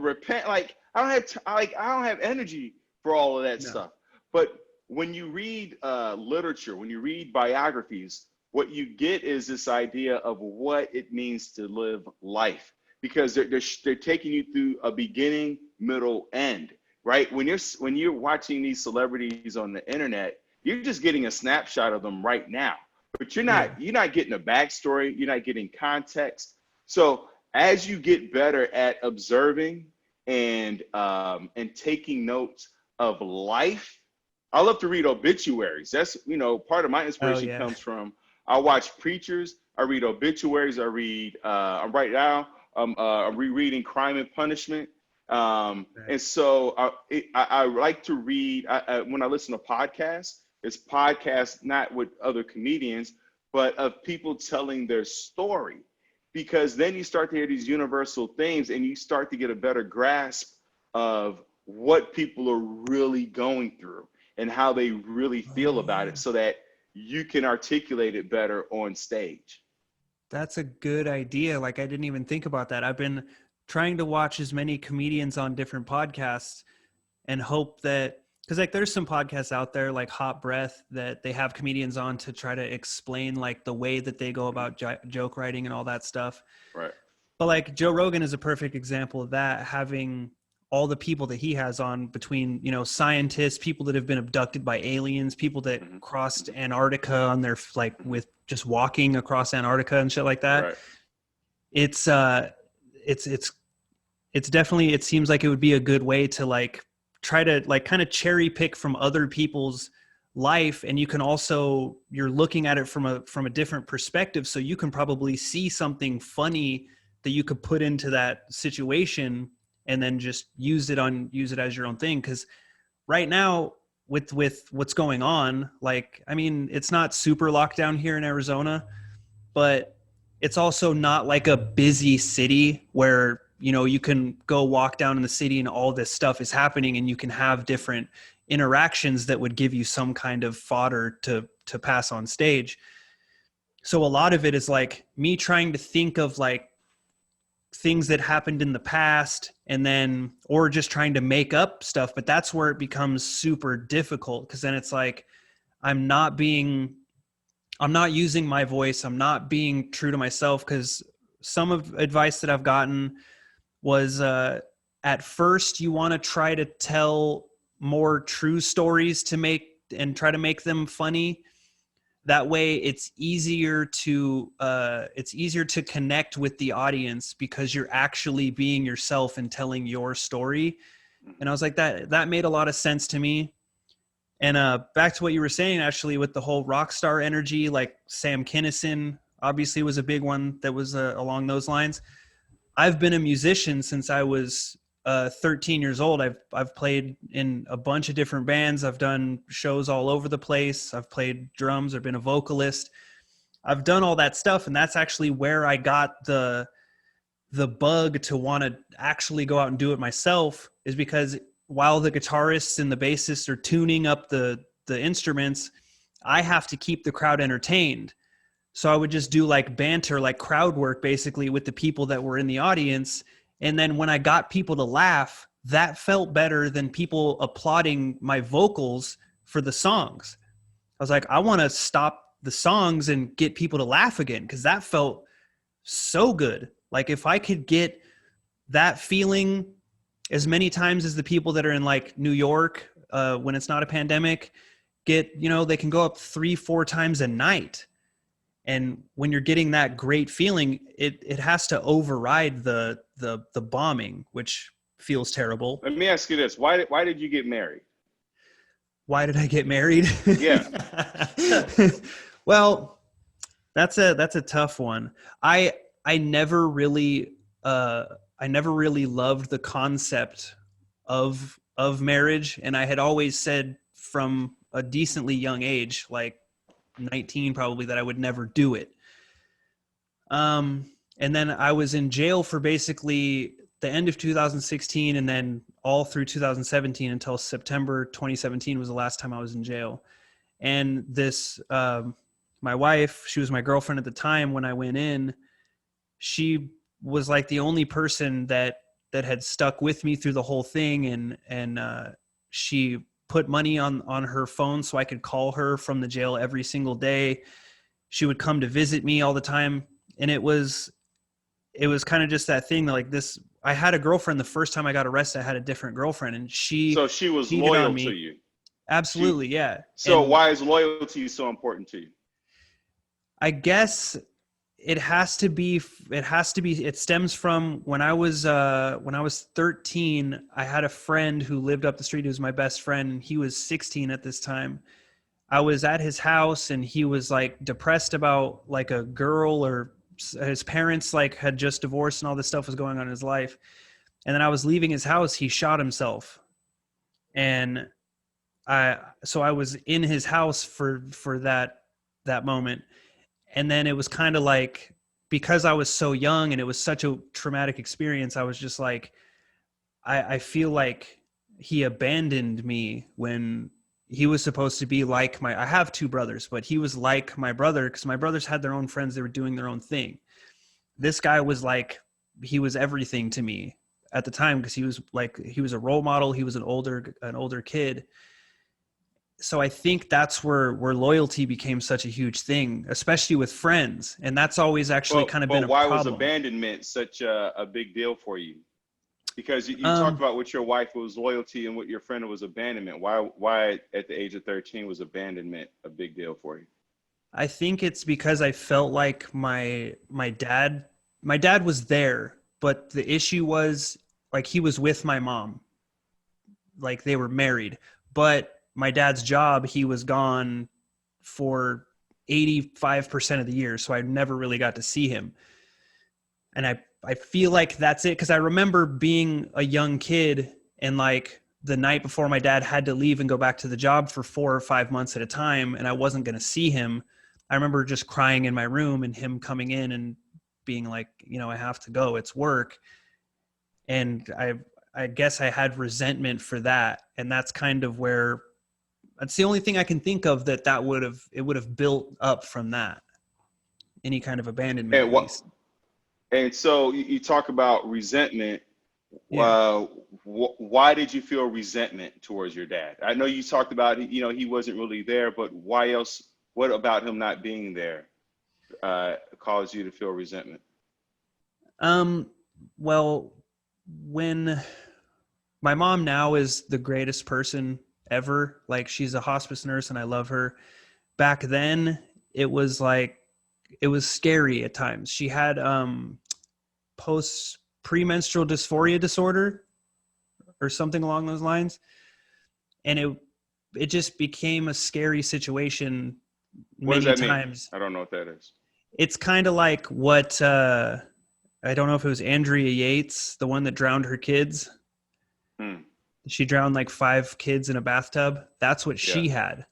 repent. I don't have energy for all of that stuff. But when you read literature, when you read biographies, what you get is this idea of what it means to live life, because they're taking you through a beginning, middle, end. Right? When you're watching these celebrities on the internet, you're just getting a snapshot of them right now. But you're not getting a backstory, you're not getting context. So as you get better at observing and taking notes of life, I love to read obituaries. That's part of my inspiration comes from, I watch preachers, I read obituaries, I'm right now I'm rereading Crime and Punishment. And so I like to read, when I listen to podcasts, it's podcasts not with other comedians, but of people telling their story. because then you start to hear these universal themes and you start to get a better grasp of what people are really going through and how they really feel about it, so that you can articulate it better on stage. That's a good idea. Like, I didn't even think about that. I've been trying to watch as many comedians on different podcasts and hope that, because like there's some podcasts out there like Hot Breath that they have comedians on to try to explain like the way that they go about joke writing and all that stuff. Right. But like Joe Rogan is a perfect example of that, having all the people that he has on, between, you know, scientists, people that have been abducted by aliens, people that crossed Antarctica on their, like, with just walking across Antarctica and shit like that. Right. It's definitely, it seems like it would be a good way to like try to like kind of cherry pick from other people's life. And you can also, you're looking at it from a different perspective. So you can probably see something funny that you could put into that situation and then just use it as your own thing. Cause right now with what's going on, like, I mean, it's not super locked down here in Arizona, but it's also not like a busy city where, you know, you can go walk down in the city and all this stuff is happening and you can have different interactions that would give you some kind of fodder to pass on stage. So a lot of it is like me trying to think of like things that happened in the past, and then, or just trying to make up stuff. But that's where it becomes super difficult, because then it's like, I'm not using my voice. I'm not being true to myself. Because some of advice that I've gotten was, at first you want to try to tell more true stories and try to make them funny. That way it's easier to connect with the audience, because you're actually being yourself and telling your story. And I was like, that made a lot of sense to me. And back to what you were saying, actually, with the whole rock star energy, like Sam Kinison obviously was a big one that was along those lines. I've been a musician since I was 13 years old. I've played in a bunch of different bands. I've done shows all over the place. I've played drums or been a vocalist. I've done all that stuff. And that's actually where I got the bug to want to actually go out and do it myself, is because while the guitarists and the bassists are tuning up the instruments, I have to keep the crowd entertained. So I would just do like banter, like crowd work, basically, with the people that were in the audience. And then when I got people to laugh, that felt better than people applauding my vocals for the songs. I was like, I want to stop the songs and get people to laugh again, because that felt so good. Like, if I could get that feeling as many times as the people that are in like New York, when it's not a pandemic, get, you know, they can go up 3-4 times a night. And when you're getting that great feeling, it has to override the bombing, which feels terrible. Let me ask you this: why did you get married? Why did I get married? Yeah. Well, that's a tough one. I never really loved the concept of marriage, and I had always said from a decently young age, like 19 probably, that I would never do it. And then I was in jail for basically the end of 2016 and then all through 2017 until September 2017 was the last time I was in jail. And this, my wife, she was my girlfriend at the time when I went in, she was like the only person that had stuck with me through the whole thing. And she put money on her phone so I could call her from the jail every single day. She would come to visit me all the time. And it was kind of just that thing that, like, this, I had a girlfriend the first time I got arrested. I had a different girlfriend, and she was loyal to you. Absolutely. Yeah. So why is loyalty so important to you? I guess it stems from when I was 13, I had a friend who lived up the street who was my best friend, and he was 16 at this time. I was at his house and he was like depressed about like a girl, or his parents like had just divorced and all this stuff was going on in his life. And then I was leaving his house, he shot himself. And so I was in his house for that moment. And then it was kind of like because I was so young and it was such a traumatic experience, I was just like, I feel like he abandoned me when he was supposed to be like I have two brothers, but he was like my brother because my brothers had their own friends. They were doing their own thing. This guy was like, he was everything to me at the time because he was a role model. He was an older kid. So I think that's where loyalty became such a huge thing, especially with friends. And that's always actually been a problem. But why was abandonment such a big deal for you? Because you talked about with your wife was loyalty and with your friend was abandonment. Why at the age of 13 was abandonment a big deal for you? I think it's because I felt like my dad was there, but the issue was like he was with my mom. Like they were married, but my dad's job, he was gone for 85% of the year. So I never really got to see him. And I feel like that's it. Cause I remember being a young kid and like the night before my dad had to leave and go back to the job for 4 or 5 months at a time. And I wasn't going to see him. I remember just crying in my room and him coming in and being like, I have to go, it's work. And I guess I had resentment for that. And that's kind of where, that's the only thing I can think of that would have built up from that. Any kind of abandonment. And so you talk about resentment. Yeah. Why did you feel resentment towards your dad? I know you talked about, he wasn't really there, but why else? What about him not being there caused you to feel resentment? Well, when my mom now is the greatest person ever, like she's a hospice nurse and I love her. Back then it was scary at times. She had premenstrual dysphoria disorder or something along those lines. And it just became a scary situation many times. I don't know what that is. It's kind of like what, I don't know if it was Andrea Yates, the one that drowned her kids. She drowned like 5 kids in a bathtub. That's what she had.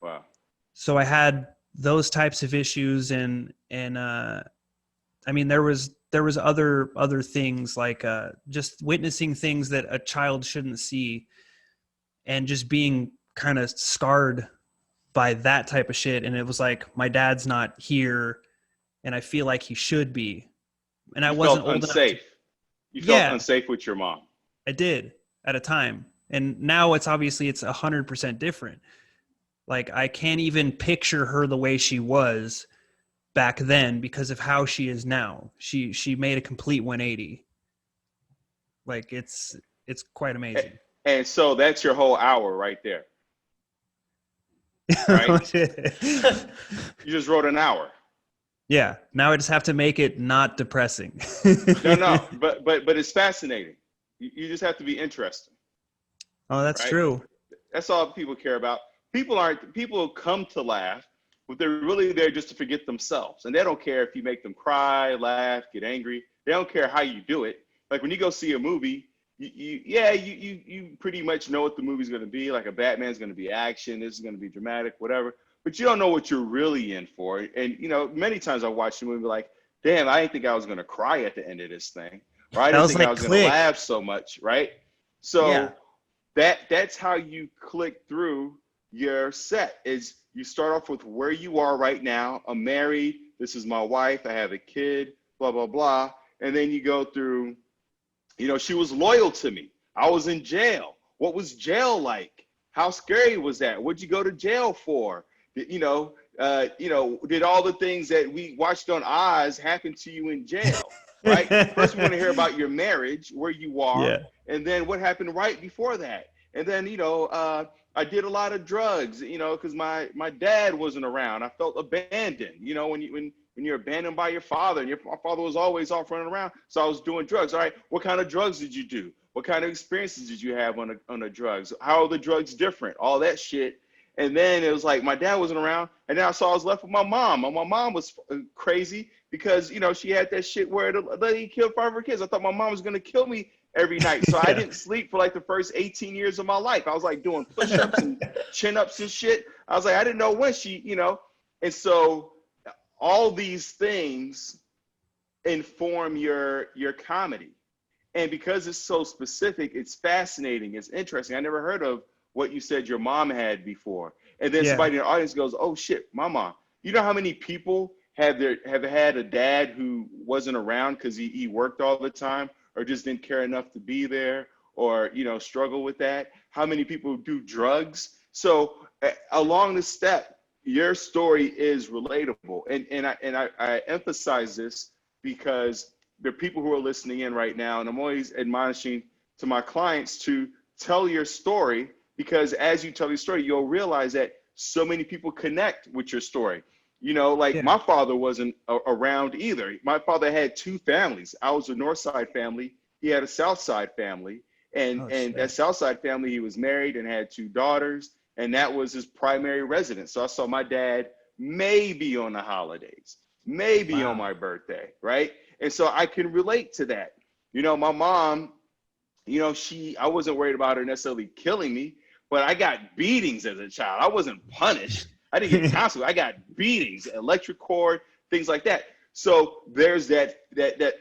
Wow. So I had those types of issues and I mean, there was other things like just witnessing things that a child shouldn't see and just being kind of scarred by that type of shit. And it was like, my dad's not here and I feel like he should be. And I wasn't old enough. You felt unsafe with your mom. I did at a time. And now it's 100% different. Like I can't even picture her the way she was back then because of how she is now. She made a complete 180. Like it's quite amazing. And so that's your whole hour right there. Right? You just wrote an hour. Yeah. Now I just have to make it not depressing. No, but it's fascinating. You just have to be interesting. Oh, that's true. That's all people care about. People come to laugh, but they're really there just to forget themselves. And they don't care if you make them cry, laugh, get angry. They don't care how you do it. Like when you go see a movie, you pretty much know what the movie's going to be. Like a Batman's going to be action. This is going to be dramatic, whatever. But you don't know what you're really in for. And, many times I watch the movie like, damn, I didn't think I was going to cry at the end of this thing. Or I didn't think I was going to laugh so much, right? So that's how you click through your set is you start off with where you are right now. I'm married. This is my wife. I have a kid, blah, blah, blah. And then you go through, she was loyal to me. I was in jail. What was jail like? How scary was that? What'd you go to jail for? Did all the things that we watched on Oz happen to you in jail, right? First, we want to hear about your marriage, where you are, and then what happened right before that. And then, I did a lot of drugs, because my dad wasn't around. I felt abandoned, when you're abandoned by your father and my father was always off running around. So I was doing drugs. All right. What kind of drugs did you do? What kind of experiences did you have on the drugs? How are the drugs different? All that shit. And then it was like my dad wasn't around. And then I saw I was left with my mom. And my mom was crazy because, she had that shit where the lady killed 5 of her kids. I thought my mom was going to kill me every night. So I didn't sleep for like the first 18 years of my life. I was like doing push-ups and chin-ups and shit. I was like, I didn't know when she, and so all these things inform your comedy. And because it's so specific, it's fascinating, it's interesting. I never heard of what you said your mom had before. And then somebody in the audience goes, oh shit, my mom. You know how many people have had a dad who wasn't around because he worked all the time or just didn't care enough to be there, or, you know, struggle with that? How many people do drugs? So along the step, your story is relatable. And I emphasize this because there are people who are listening in right now, and I'm always admonishing to my clients to tell your story, because as you tell your story, you'll realize that so many people connect with your story. You know, like my father wasn't around either. My father had two families. I was a North Side family. He had a South Side family. And that South Side family, he was married and had two daughters, and that was his primary residence. So I saw my dad maybe on the holidays, maybe on my birthday, right? And so I can relate to that. You know, my mom, you know, I wasn't worried about her necessarily killing me, but I got beatings as a child. I wasn't punished. I didn't get consequences. I got beatings, electric cord, things like that. So there's that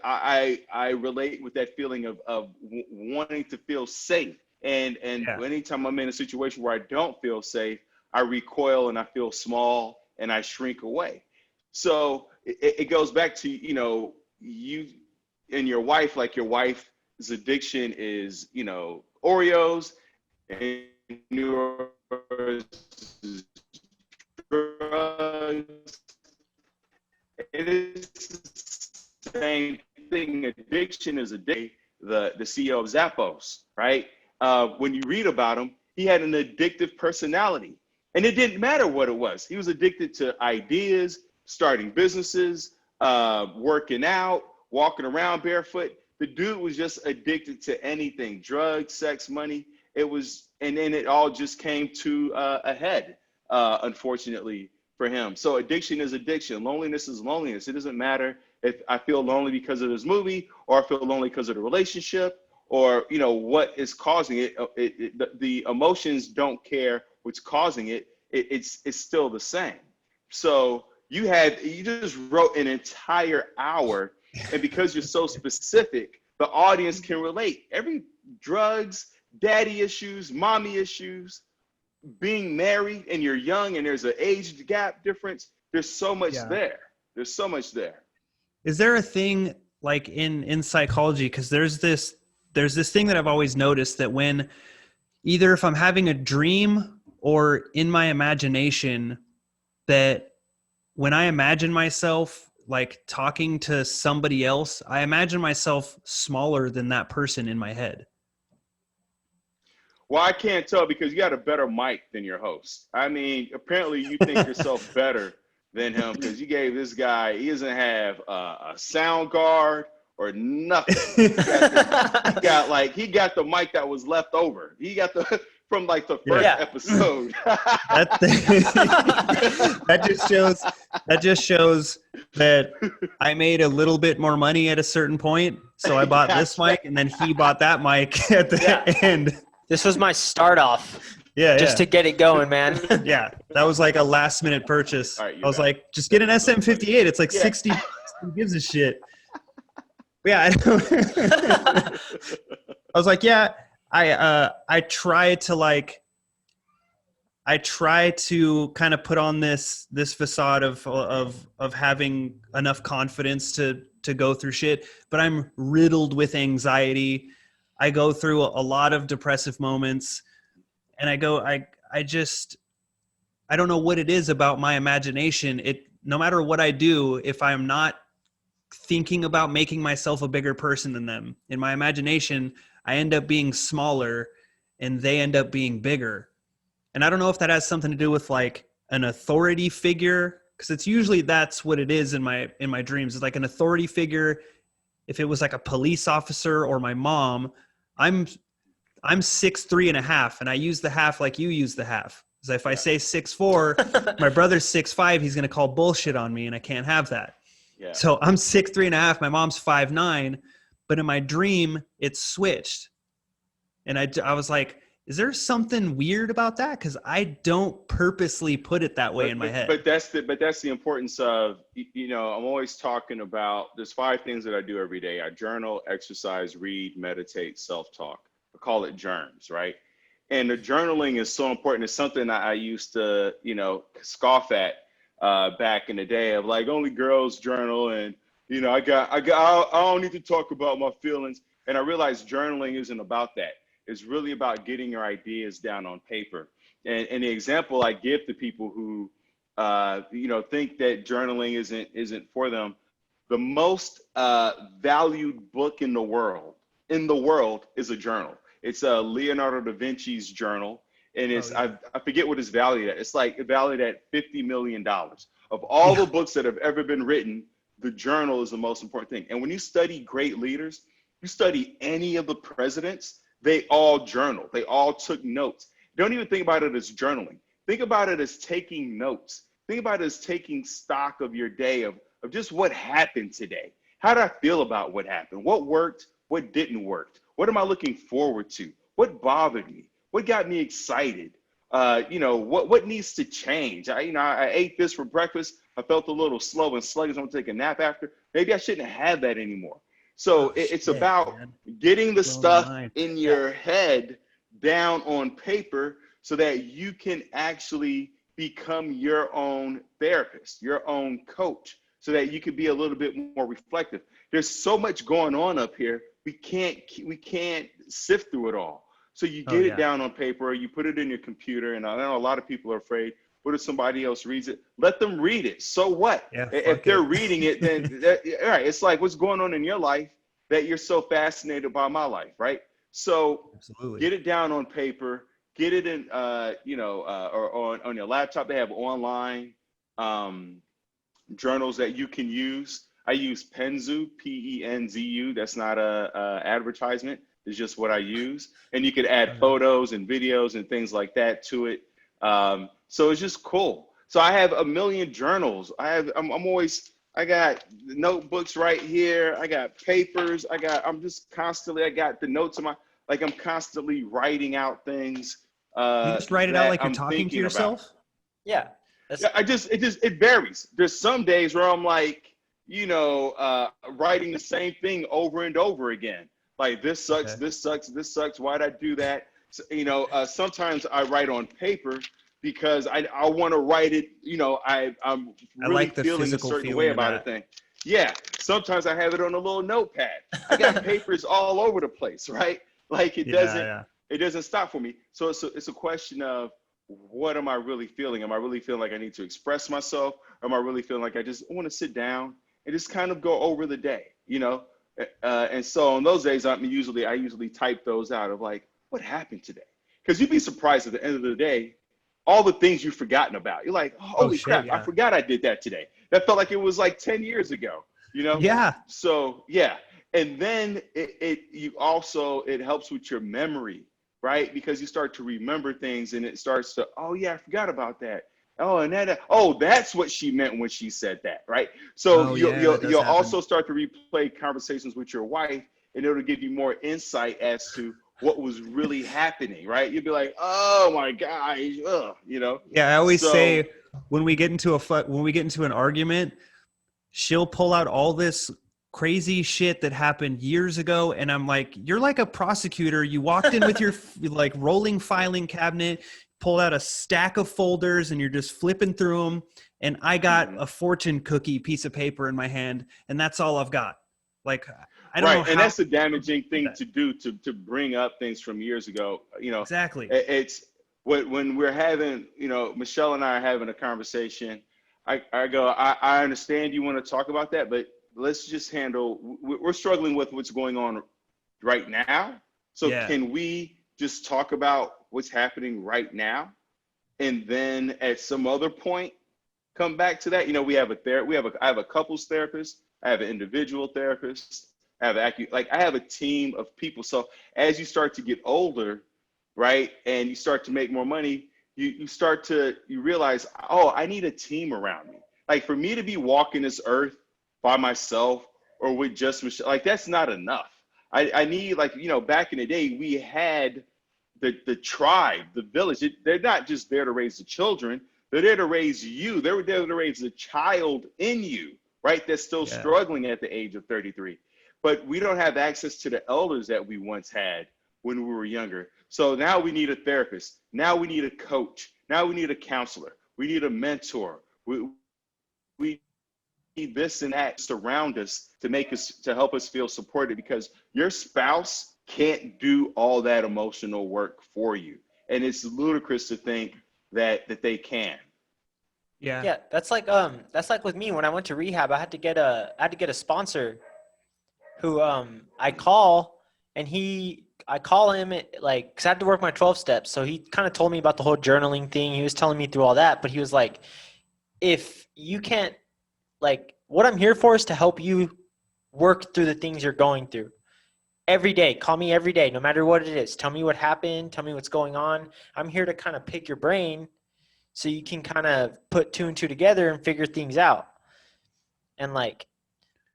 I relate with that feeling of wanting to feel safe. And anytime I'm in a situation where I don't feel safe, I recoil and I feel small and I shrink away. So it goes back to, you know, you and your wife, like your wife's addiction is, you know, Oreos, and yours is drugs. It is the same thing. Addiction is the CEO of Zappos, right? When you read about him, he had an addictive personality, and it didn't matter what it was. He was addicted to ideas, starting businesses, working out, walking around barefoot. The dude was just addicted to anything, drugs, sex, money. It was, and then it all just came to a head, unfortunately for him. So addiction is addiction. Loneliness is loneliness. It doesn't matter if I feel lonely because of this movie, or I feel lonely because of the relationship, or, you know, what is causing it. The emotions don't care what's causing it. It's still the same. So you just wrote an entire hour, and because you're so specific, the audience can relate. Every drugs, daddy issues, mommy issues, being married and you're young and there's an age gap difference. There's so much there. There's so much there. Is there a thing like in psychology? Because there's this thing that I've always noticed, that when either if I'm having a dream or in my imagination, that when I imagine myself like talking to somebody else, I imagine myself smaller than that person in my head. Well, I can't tell because you got a better mic than your host. I mean, apparently you think yourself better than him because you gave this guy, he doesn't have a sound guard or nothing. He got the mic that was left over. He got from like the first episode. That just shows that I made a little bit more money at a certain point. So I bought this mic, and then he bought that mic at the end. This was my start off. Just to get it going, man. Yeah. That was like a last minute purchase. Right, I was like, just get an SM58. It's like 60 bucks. Who gives a shit? Yeah. I was like, I try to kind of put on this facade of having enough confidence to go through shit, but I'm riddled with anxiety. I go through a lot of depressive moments, and I don't know what it is about my imagination. No matter what I do, if I'm not thinking about making myself a bigger person than them, in my imagination, I end up being smaller and they end up being bigger. And I don't know if that has something to do with like an authority figure, because it's usually that's what it is in my dreams. It's like an authority figure. If it was like a police officer or my mom, I'm 6'3.5", and I use the half like you use the half. Because if I say 6'4", my brother's 6'5", he's gonna call bullshit on me, and I can't have that. Yeah. So I'm 6'3.5", my mom's 5'9", but in my dream it's switched. And I was like, Is there something weird about that? Because I don't purposely put it that way in my head. But that's the importance of, I'm always talking about, there's 5 things that I do every day. I journal, exercise, read, meditate, self-talk. I call it germs, right? And the journaling is so important. It's something I used to, scoff at back in the day of like, only girls journal, and I don't need to talk about my feelings. And I realized journaling isn't about that. It's really about getting your ideas down on paper. And the example I give to people who, think that journaling isn't for them, the most valued book in the world is a journal. It's Leonardo da Vinci's journal, and it's I forget what it's valued at. It's like valued at $50 million. Of all the books that have ever been written, the journal is the most important thing. And when you study great leaders, you study any of the presidents, they all journal. They all took notes. Don't even think about it as journaling. Think about it as taking notes. Think about it as taking stock of your day, of just what happened today. How did I feel about what happened? What worked? What didn't work? What am I looking forward to? What bothered me? What got me excited? What needs to change? I ate this for breakfast. I felt a little slow and sluggish. I'm gonna take a nap after. Maybe I shouldn't have that anymore. So it's about getting the stuff in your head down on paper so that you can actually become your own therapist, your own coach, so that you can be a little bit more reflective. There's so much going on up here. We can't sift through it all. So you get it down on paper, or you put it in your computer. And I know a lot of people are afraid. What if somebody else reads it? Let them read it. So what? Yeah, if they're reading it, then all right. It's like, what's going on in your life that you're so fascinated by my life, right? So absolutely, get it down on paper. Get it in, or on your laptop. They have online journals that you can use. I use Penzu, Penzu. That's not a advertisement. It's just what I use. And you could add photos and videos and things like that to it. So it's just cool. So I have a million journals. I got notebooks right here. I got papers. I got the notes in I'm constantly writing out things. You just write it out like you're talking to yourself? Yeah. It varies. There's some days where I'm like, writing the same thing over and over again. Like, this sucks, this sucks, this sucks. Why'd I do that? So, sometimes I write on paper because I want to write it. I'm really like the feeling a certain way about a thing. Yeah. Sometimes I have it on a little notepad. I got papers all over the place, right? Like it doesn't stop for me. So it's a question of, what am I really feeling? Am I really feeling like I need to express myself? Or am I really feeling like I just want to sit down and just kind of go over the day, And so on those days, I usually type those out of like, what happened today? Because you'd be surprised at the end of the day, all the things you've forgotten about. You're like, holy crap, I forgot I did that today. That felt like it was like 10 years ago, Yeah. So yeah. And then it helps with your memory, right? Because you start to remember things, and it starts to, oh yeah, I forgot about that. Oh, and that's what she meant when she said that, right? So you'll also start to replay conversations with your wife, and it'll give you more insight as to what was really happening, right? You'll be like, oh my gosh, Yeah, I always say when we get into an argument, she'll pull out all this crazy shit that happened years ago, and I'm like, you're like a prosecutor. You walked in with your like rolling filing cabinet, pulled out a stack of folders, and you're just flipping through them, and I got a fortune cookie piece of paper in my hand, and that's all I've got. Like, I don't know. And that's a damaging thing to do, to bring up things from years ago. Exactly. It's when we're having, Michelle and I are having a conversation. I go, I understand you want to talk about that, but let's just we're struggling with what's going on right now. So can we just talk about what's happening right now, and then at some other point come back to that? We have I have a couples therapist. I have an individual therapist. I have I have a team of people. So as you start to get older, right, and you start to make more money, you realize, oh, I need a team around me. Like, for me to be walking this earth by myself or with just Michelle, like, that's not enough. I need, back in the day, we had the tribe, the village. They're not just there to raise the children. They're there to raise you. They're there to raise the child in you, right? That's still struggling at the age of 33. But we don't have access to the elders that we once had when we were younger. So now we need a therapist. Now we need a coach. Now we need a counselor. We need a mentor. We need this and that surround us to help us feel supported, because your spouse can't do all that emotional work for you. And it's ludicrous to think that they can. Yeah, that's like with me when I went to rehab. I had to get a sponsor who I call him like, cause I had to work my 12 steps. So he kind of told me about the whole journaling thing. He was telling me through all that, but he was like, if you can't, like, what I'm here for is to help you work through the things you're going through. Every day, call me every day, no matter what it is. Tell me what happened. Tell me what's going on. I'm here to kind of pick your brain so you can kind of put 2 and 2 together and figure things out. And like,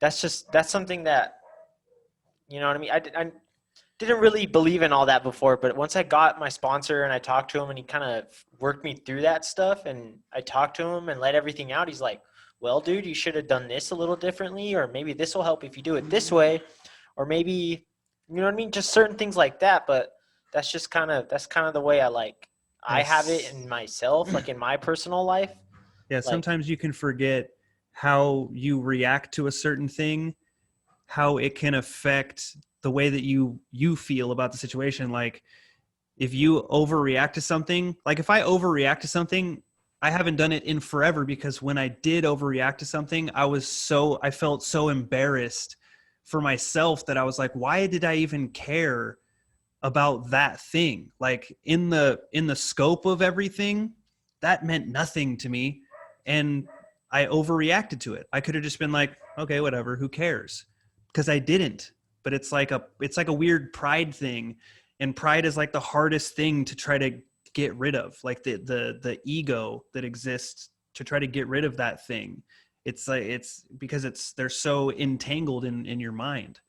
that's something that, you know what I mean? I didn't really believe in all that before, but once I got my sponsor and I talked to him and he kind of worked me through that stuff and I talked to him and let everything out, he's like, well, dude, you should have done this a little differently, or maybe this will help if you do it this way, or maybe, you know what I mean? Just certain things like that. But that's kind of the way I have it in myself, like in my personal life. Yeah. Sometimes you can forget how you react to a certain thing, how it can affect the way that you feel about the situation. Like if you overreact to something, like if I overreact to something, I haven't done it in forever, because when I did overreact to something, I felt so embarrassed for myself that I was like, why did I even care about that thing? Like in the scope of everything, that meant nothing to me. And I overreacted to it. I could have just been like, okay, whatever, who cares? Because I didn't. But it's like a weird pride thing. And pride is like the hardest thing to try to get rid of, like the ego that exists to try to get rid of that thing. It's like, it's because they're so entangled in your mind.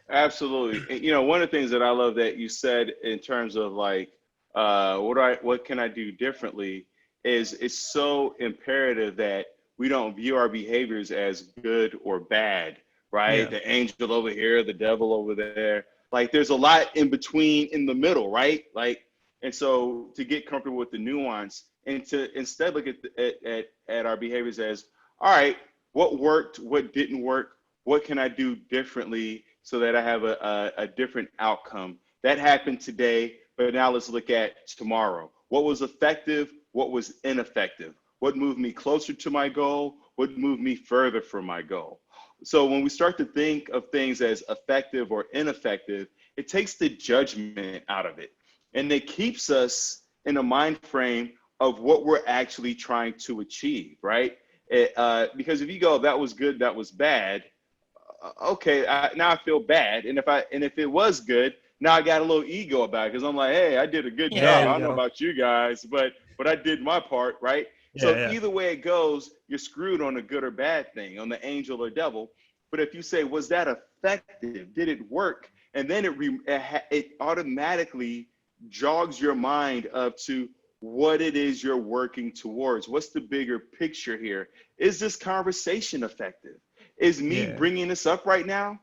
Absolutely. You know, one of the things that I love that you said in terms of like, what can I do differently, is it's so imperative that we don't view our behaviors as good or bad, right? Yeah. The angel over here, the devil over there. Like there's a lot in between, in the middle, right? Like, and so to get comfortable with the nuance and to instead look at our behaviors as, all right, what worked, what didn't work, what can I do differently so that I have a different outcome? That happened today, but now let's look at tomorrow. What was effective? What was ineffective? What moved me closer to my goal? What moved me further from my goal? So when we start to think of things as effective or ineffective, it takes the judgment out of it. And it keeps us in a mind frame of what we're actually trying to achieve, right? Because if you go, that was good, that was bad, okay, now I feel bad. And if it was good, now I got a little ego about it, because I'm like, hey, I did a good job. I don't know about you guys, but I did my part, right? Either way it goes, you're screwed on a good or bad thing, on the angel or devil. But if you say, was that effective? Did it work? And then it automatically jogs your mind up to what it is you're working towards. What's the bigger picture here? Is this conversation effective? Is me bringing this up right now?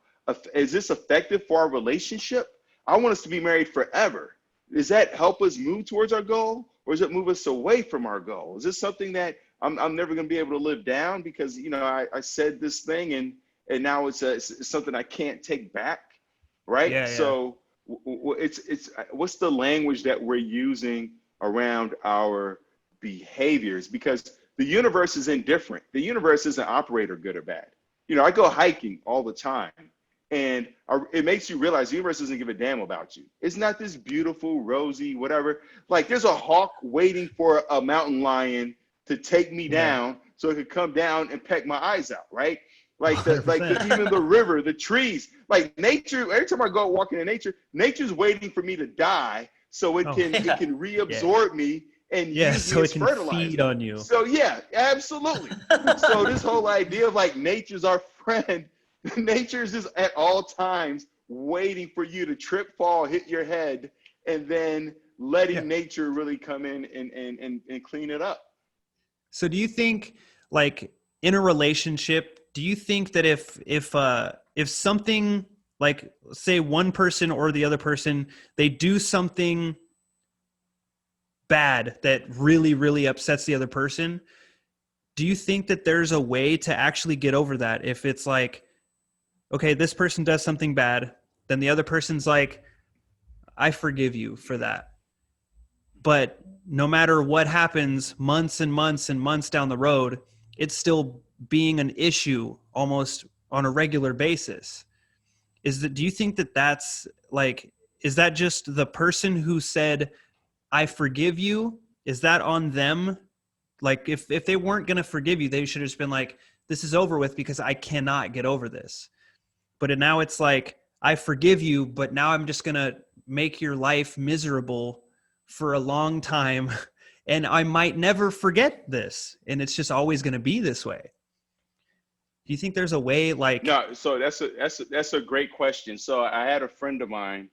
Is this effective for our relationship? I want us to be married forever. Does that help us move towards our goal, or does it move us away from our goal? Is this something that I'm never going to be able to live down because, you know, I said this thing and now it's something I can't take back, right? So it's what's the language that we're using around our behaviors? Because the universe is indifferent. The universe isn't operator good or bad. You know, I go hiking all the time, and it makes you realize the universe doesn't give a damn about you. It's not this beautiful, rosy, whatever. Like there's a hawk waiting for a mountain lion to take me down so it could come down and peck my eyes out, right? Like even the river, the trees, like nature. Every time I go walking in nature, nature's waiting for me to die so it can reabsorb me and use me as fertilizer. Feed on you. So yeah, absolutely. So this whole idea of like nature's our friend, nature's just at all times waiting for you to trip, fall, hit your head, and then letting nature really come in and clean it up. So do you think, like, in a relationship, do you think that if something, like, say one person or the other person, they do something bad that really, really upsets the other person, do you think that there's a way to actually get over that? If it's like, okay, this person does something bad, then the other person's like, I forgive you for that. But no matter what happens, months and months and months down the road, it's still being an issue almost on a regular basis. Do you think that that's like, is that just the person who said, I forgive you? Is that on them? Like, if they weren't going to forgive you, they should have just been like, this is over with because I cannot get over this. But now it's like, I forgive you, but now I'm just going to make your life miserable for a long time. And I might never forget this. And it's just always going to be this way. Do you think there's a way, like? No, so that's a great question. So I had a friend of mine,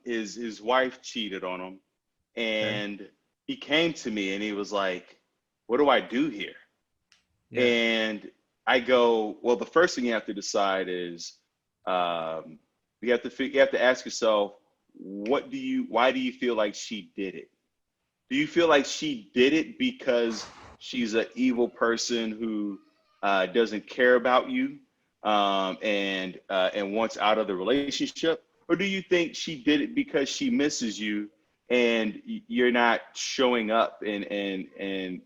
his wife cheated on him, and he came to me and he was like, what do I do here? Yeah. And I go, well, the first thing you have to decide is, you have to ask yourself, why do you feel like she did it? Do you feel like she did it because she's an evil person who doesn't care about you and wants out of the relationship? Or do you think she did it because she misses you and you're not showing up and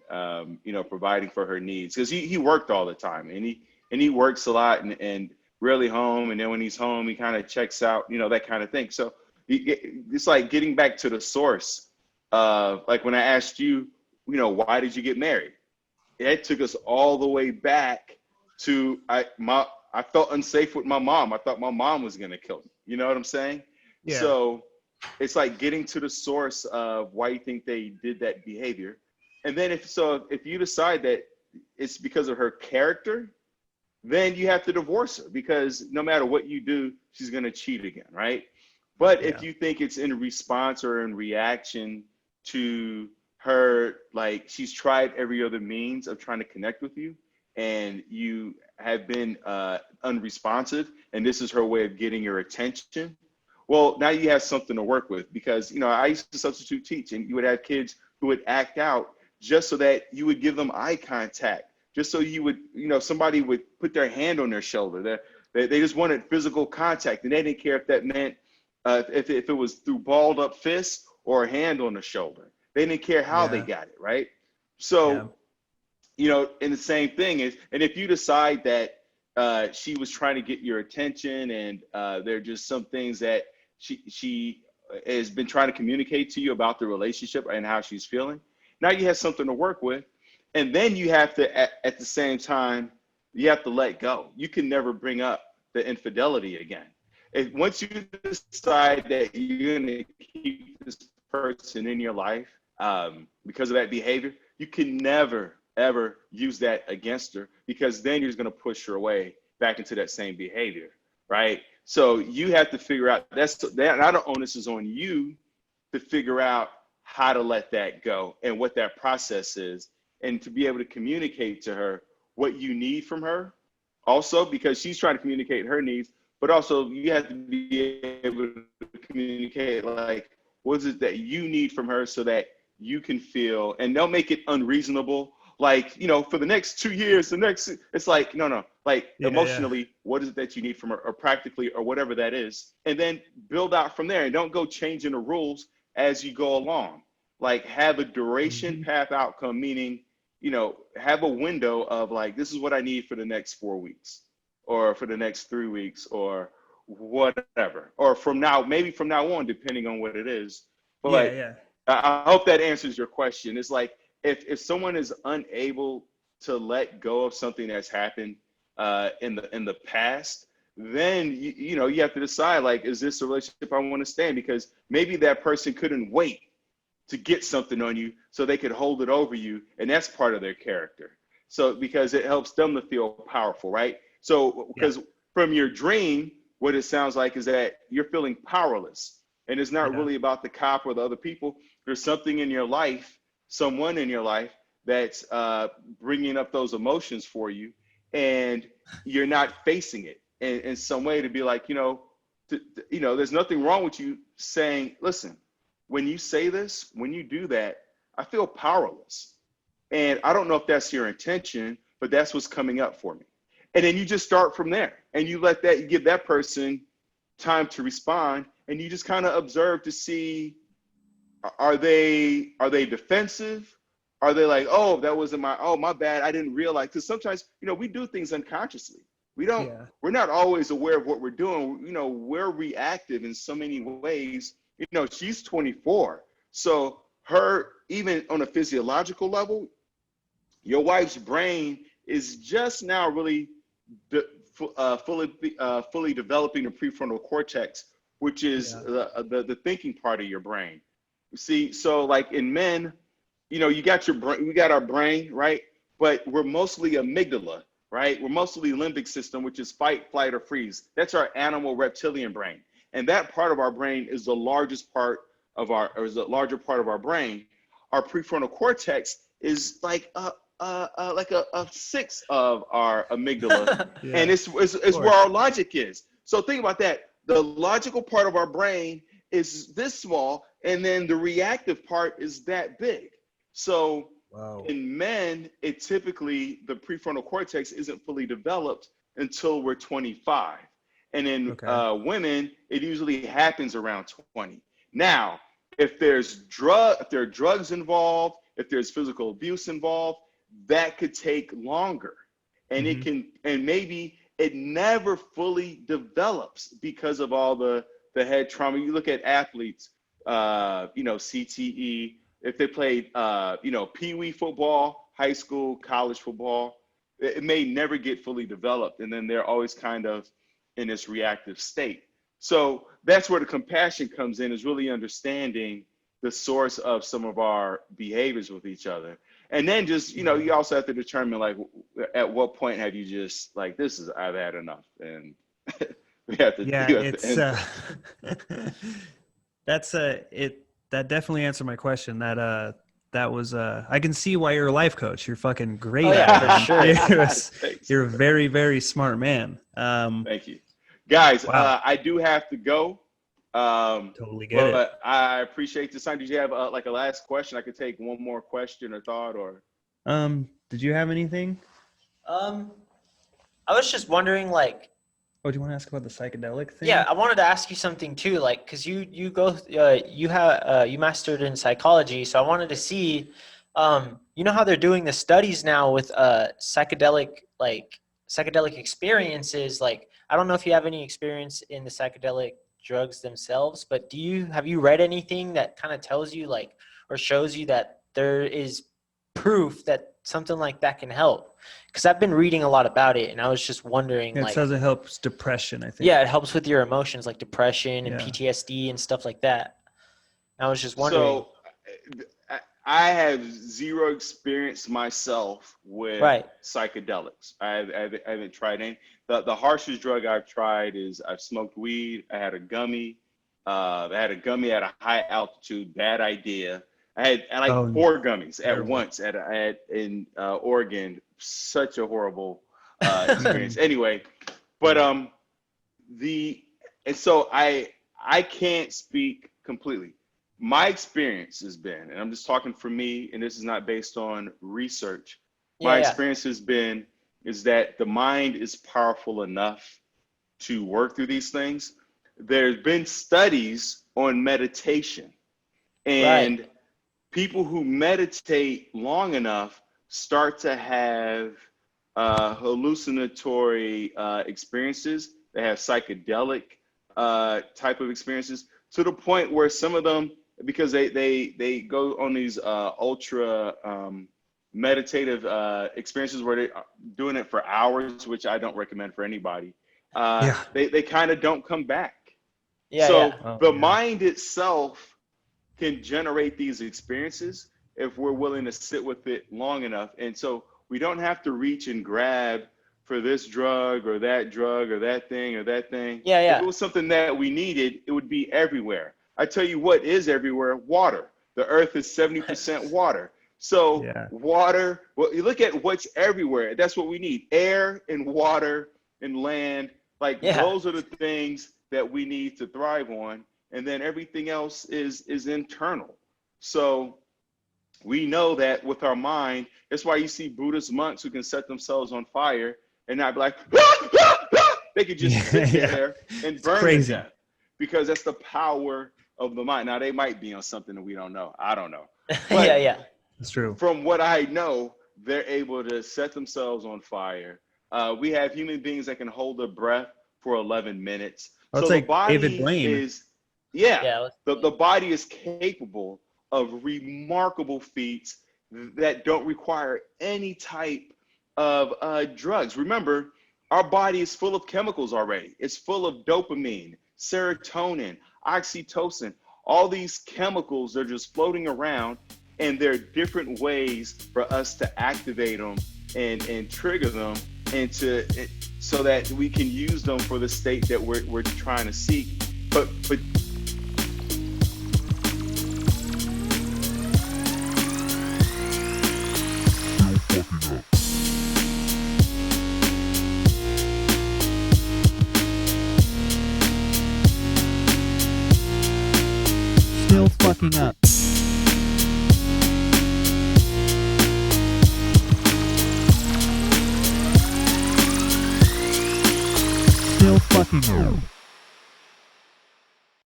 providing for her needs? Because he worked all the time and he works a lot and rarely home. And then when he's home, he kind of checks out, that kind of thing. So it's like getting back to the source. Like when I asked you, why did you get married? It took us all the way back to I felt unsafe with my mom. I thought my mom was gonna kill me. You know what I'm saying? Yeah. So it's like getting to the source of why you think they did that behavior. And then if you decide that it's because of her character, then you have to divorce her, because no matter what you do, she's gonna cheat again, right? But if you think it's in response or in reaction to her, like she's tried every other means of trying to connect with you and you have been unresponsive, and this is her way of getting your attention, well, now you have something to work with. Because, I used to substitute teach, and you would have kids who would act out just so that you would give them eye contact, just so you would, somebody would put their hand on their shoulder. They just wanted physical contact, and they didn't care if that meant if it was through balled up fists or a hand on the shoulder. They didn't care how they got it, right? So, and the same thing is, and if you decide that she was trying to get your attention and there are just some things that she has been trying to communicate to you about the relationship and how she's feeling, now you have something to work with. And then you have to, at the same time, you have to let go. You can never bring up the infidelity again. Once you decide that you're going to keep this person in your life because of that behavior, you can never, ever use that against her, because then you're just going to push her away back into that same behavior, right? So you have to figure out, that now the onus is on you to figure out how to let that go and what that process is, and to be able to communicate to her what you need from her also, because she's trying to communicate her needs. But also you have to be able to communicate, like, what is it that you need from her so that you can feel, and they'll make it unreasonable. Like, for the next 2 years, it's like, no, like emotionally, what is it that you need from her, or practically, or whatever that is. And then build out from there, and don't go changing the rules as you go along. Like, have a duration path outcome, meaning, have a window of like, this is what I need for the next 4 weeks. Or for the next 3 weeks, or whatever, or maybe from now on, depending on what it is. But I hope that answers your question. It's like, if someone is unable to let go of something that's happened in the past, then you have to decide, like, is this a relationship I want to stay in? Because maybe that person couldn't wait to get something on you so they could hold it over you, and that's part of their character. So because it helps them to feel powerful, right? So, because from your dream, what it sounds like is that you're feeling powerless. And it's not really about the cop or the other people. There's something in your life, someone in your life that's bringing up those emotions for you, and you're not facing it in some way to be like, there's nothing wrong with you saying, listen, when you say this, when you do that, I feel powerless. And I don't know if that's your intention, but that's what's coming up for me. And then you just start from there, and you give that person time to respond, and you just kind of observe to see, are they defensive? Are they like, oh, that wasn't my bad, I didn't realize? Because sometimes, we do things unconsciously. We're not always aware of what we're doing. We're reactive in so many ways. She's 24. So even on a physiological level, your wife's brain is just now really fully developing the prefrontal cortex, which is the thinking part of your brain. See, so like in men, you got your brain, we got our brain, right? But we're mostly amygdala, right? We're mostly limbic system, which is fight, flight, or freeze. That's our animal reptilian brain. And that part of our brain is the larger part of our brain. Our prefrontal cortex is like a sixth of our amygdala. And it's where our logic is. So think about that. The logical part of our brain is this small, and then the reactive part is that big. So in men, the prefrontal cortex isn't fully developed until we're 25. And in women, it usually happens around 20. Now, if there are drugs involved, if there's physical abuse involved, that could take longer. And and maybe it never fully develops because of all the head trauma. You look at athletes, CTE, if they played, pee-wee football, high school, college football, it may never get fully developed. And then they're always kind of in this reactive state. So that's where the compassion comes in, is really understanding the source of some of our behaviors with each other. And then just, you also have to determine, like, at what point have you just like, I've had enough. And we have to, that definitely answered my question. That was I can see why you're a life coach. You're fucking great. For sure. You're a very, very smart man. Thank you, guys. I do have to go. Totally get it. But I appreciate the time. Did you have like a last question? I could take one more question or thought, or. Did you have anything? I was just wondering, like. Oh, do you want to ask about the psychedelic thing? Yeah, I wanted to ask you something too, like, cause you mastered in psychology, so I wanted to see, you know how they're doing the studies now with psychedelic experiences. Like, I don't know if you have any experience in the psychedelic drugs themselves, but have you read anything that kind of tells you, like, or shows you that there is proof that something like that can help? Because I've been reading a lot about it, and I was just wondering. It says it helps depression, I think. Yeah, it helps with your emotions, like depression and PTSD and stuff like that. I was just wondering. So I have zero experience myself with psychedelics. I haven't tried any. The harshest drug I've tried is I've smoked weed. I had a gummy. I had a gummy at a high altitude. Bad idea. I had 4 gummies at once in Oregon. Such a horrible experience. Anyway, but so I can't speak completely. My experience has been, and I'm just talking for me, and this is not based on research. My experience has been is that the mind is powerful enough to work through these things. There's been studies on meditation, and people who meditate long enough start to have hallucinatory experiences. They have psychedelic type of experiences, to the point where some of them, because they go on these ultra meditative experiences where they're doing it for hours, which I don't recommend for anybody. They kind of don't come back. The mind itself can generate these experiences if we're willing to sit with it long enough. And so we don't have to reach and grab for this drug or that thing or that thing. If it was something that we needed, it would be everywhere. I tell you what is everywhere: water. The earth is 70% water. So water, well, you look at what's everywhere. That's what we need: air and water and land. Like those are the things that we need to thrive on. And then everything else is internal. So we know that with our mind. That's why you see Buddhist monks who can set themselves on fire and not be like, they could just sit there and burn to death, because that's the power of the mind. Now, they might be on something that we don't know. I don't know. But that's true. From what I know, they're able to set themselves on fire. We have human beings that can hold their breath for 11 minutes. So the like body David Blaine. is, the body is capable of remarkable feats that don't require any type of drugs. Remember, our body is full of chemicals already. It's full of dopamine, serotonin, oxytocin. All these chemicals are just floating around, and there are different ways for us to activate them and trigger them, and so that we can use them for the state that we're trying to seek. But still fucking up. Still fucking up.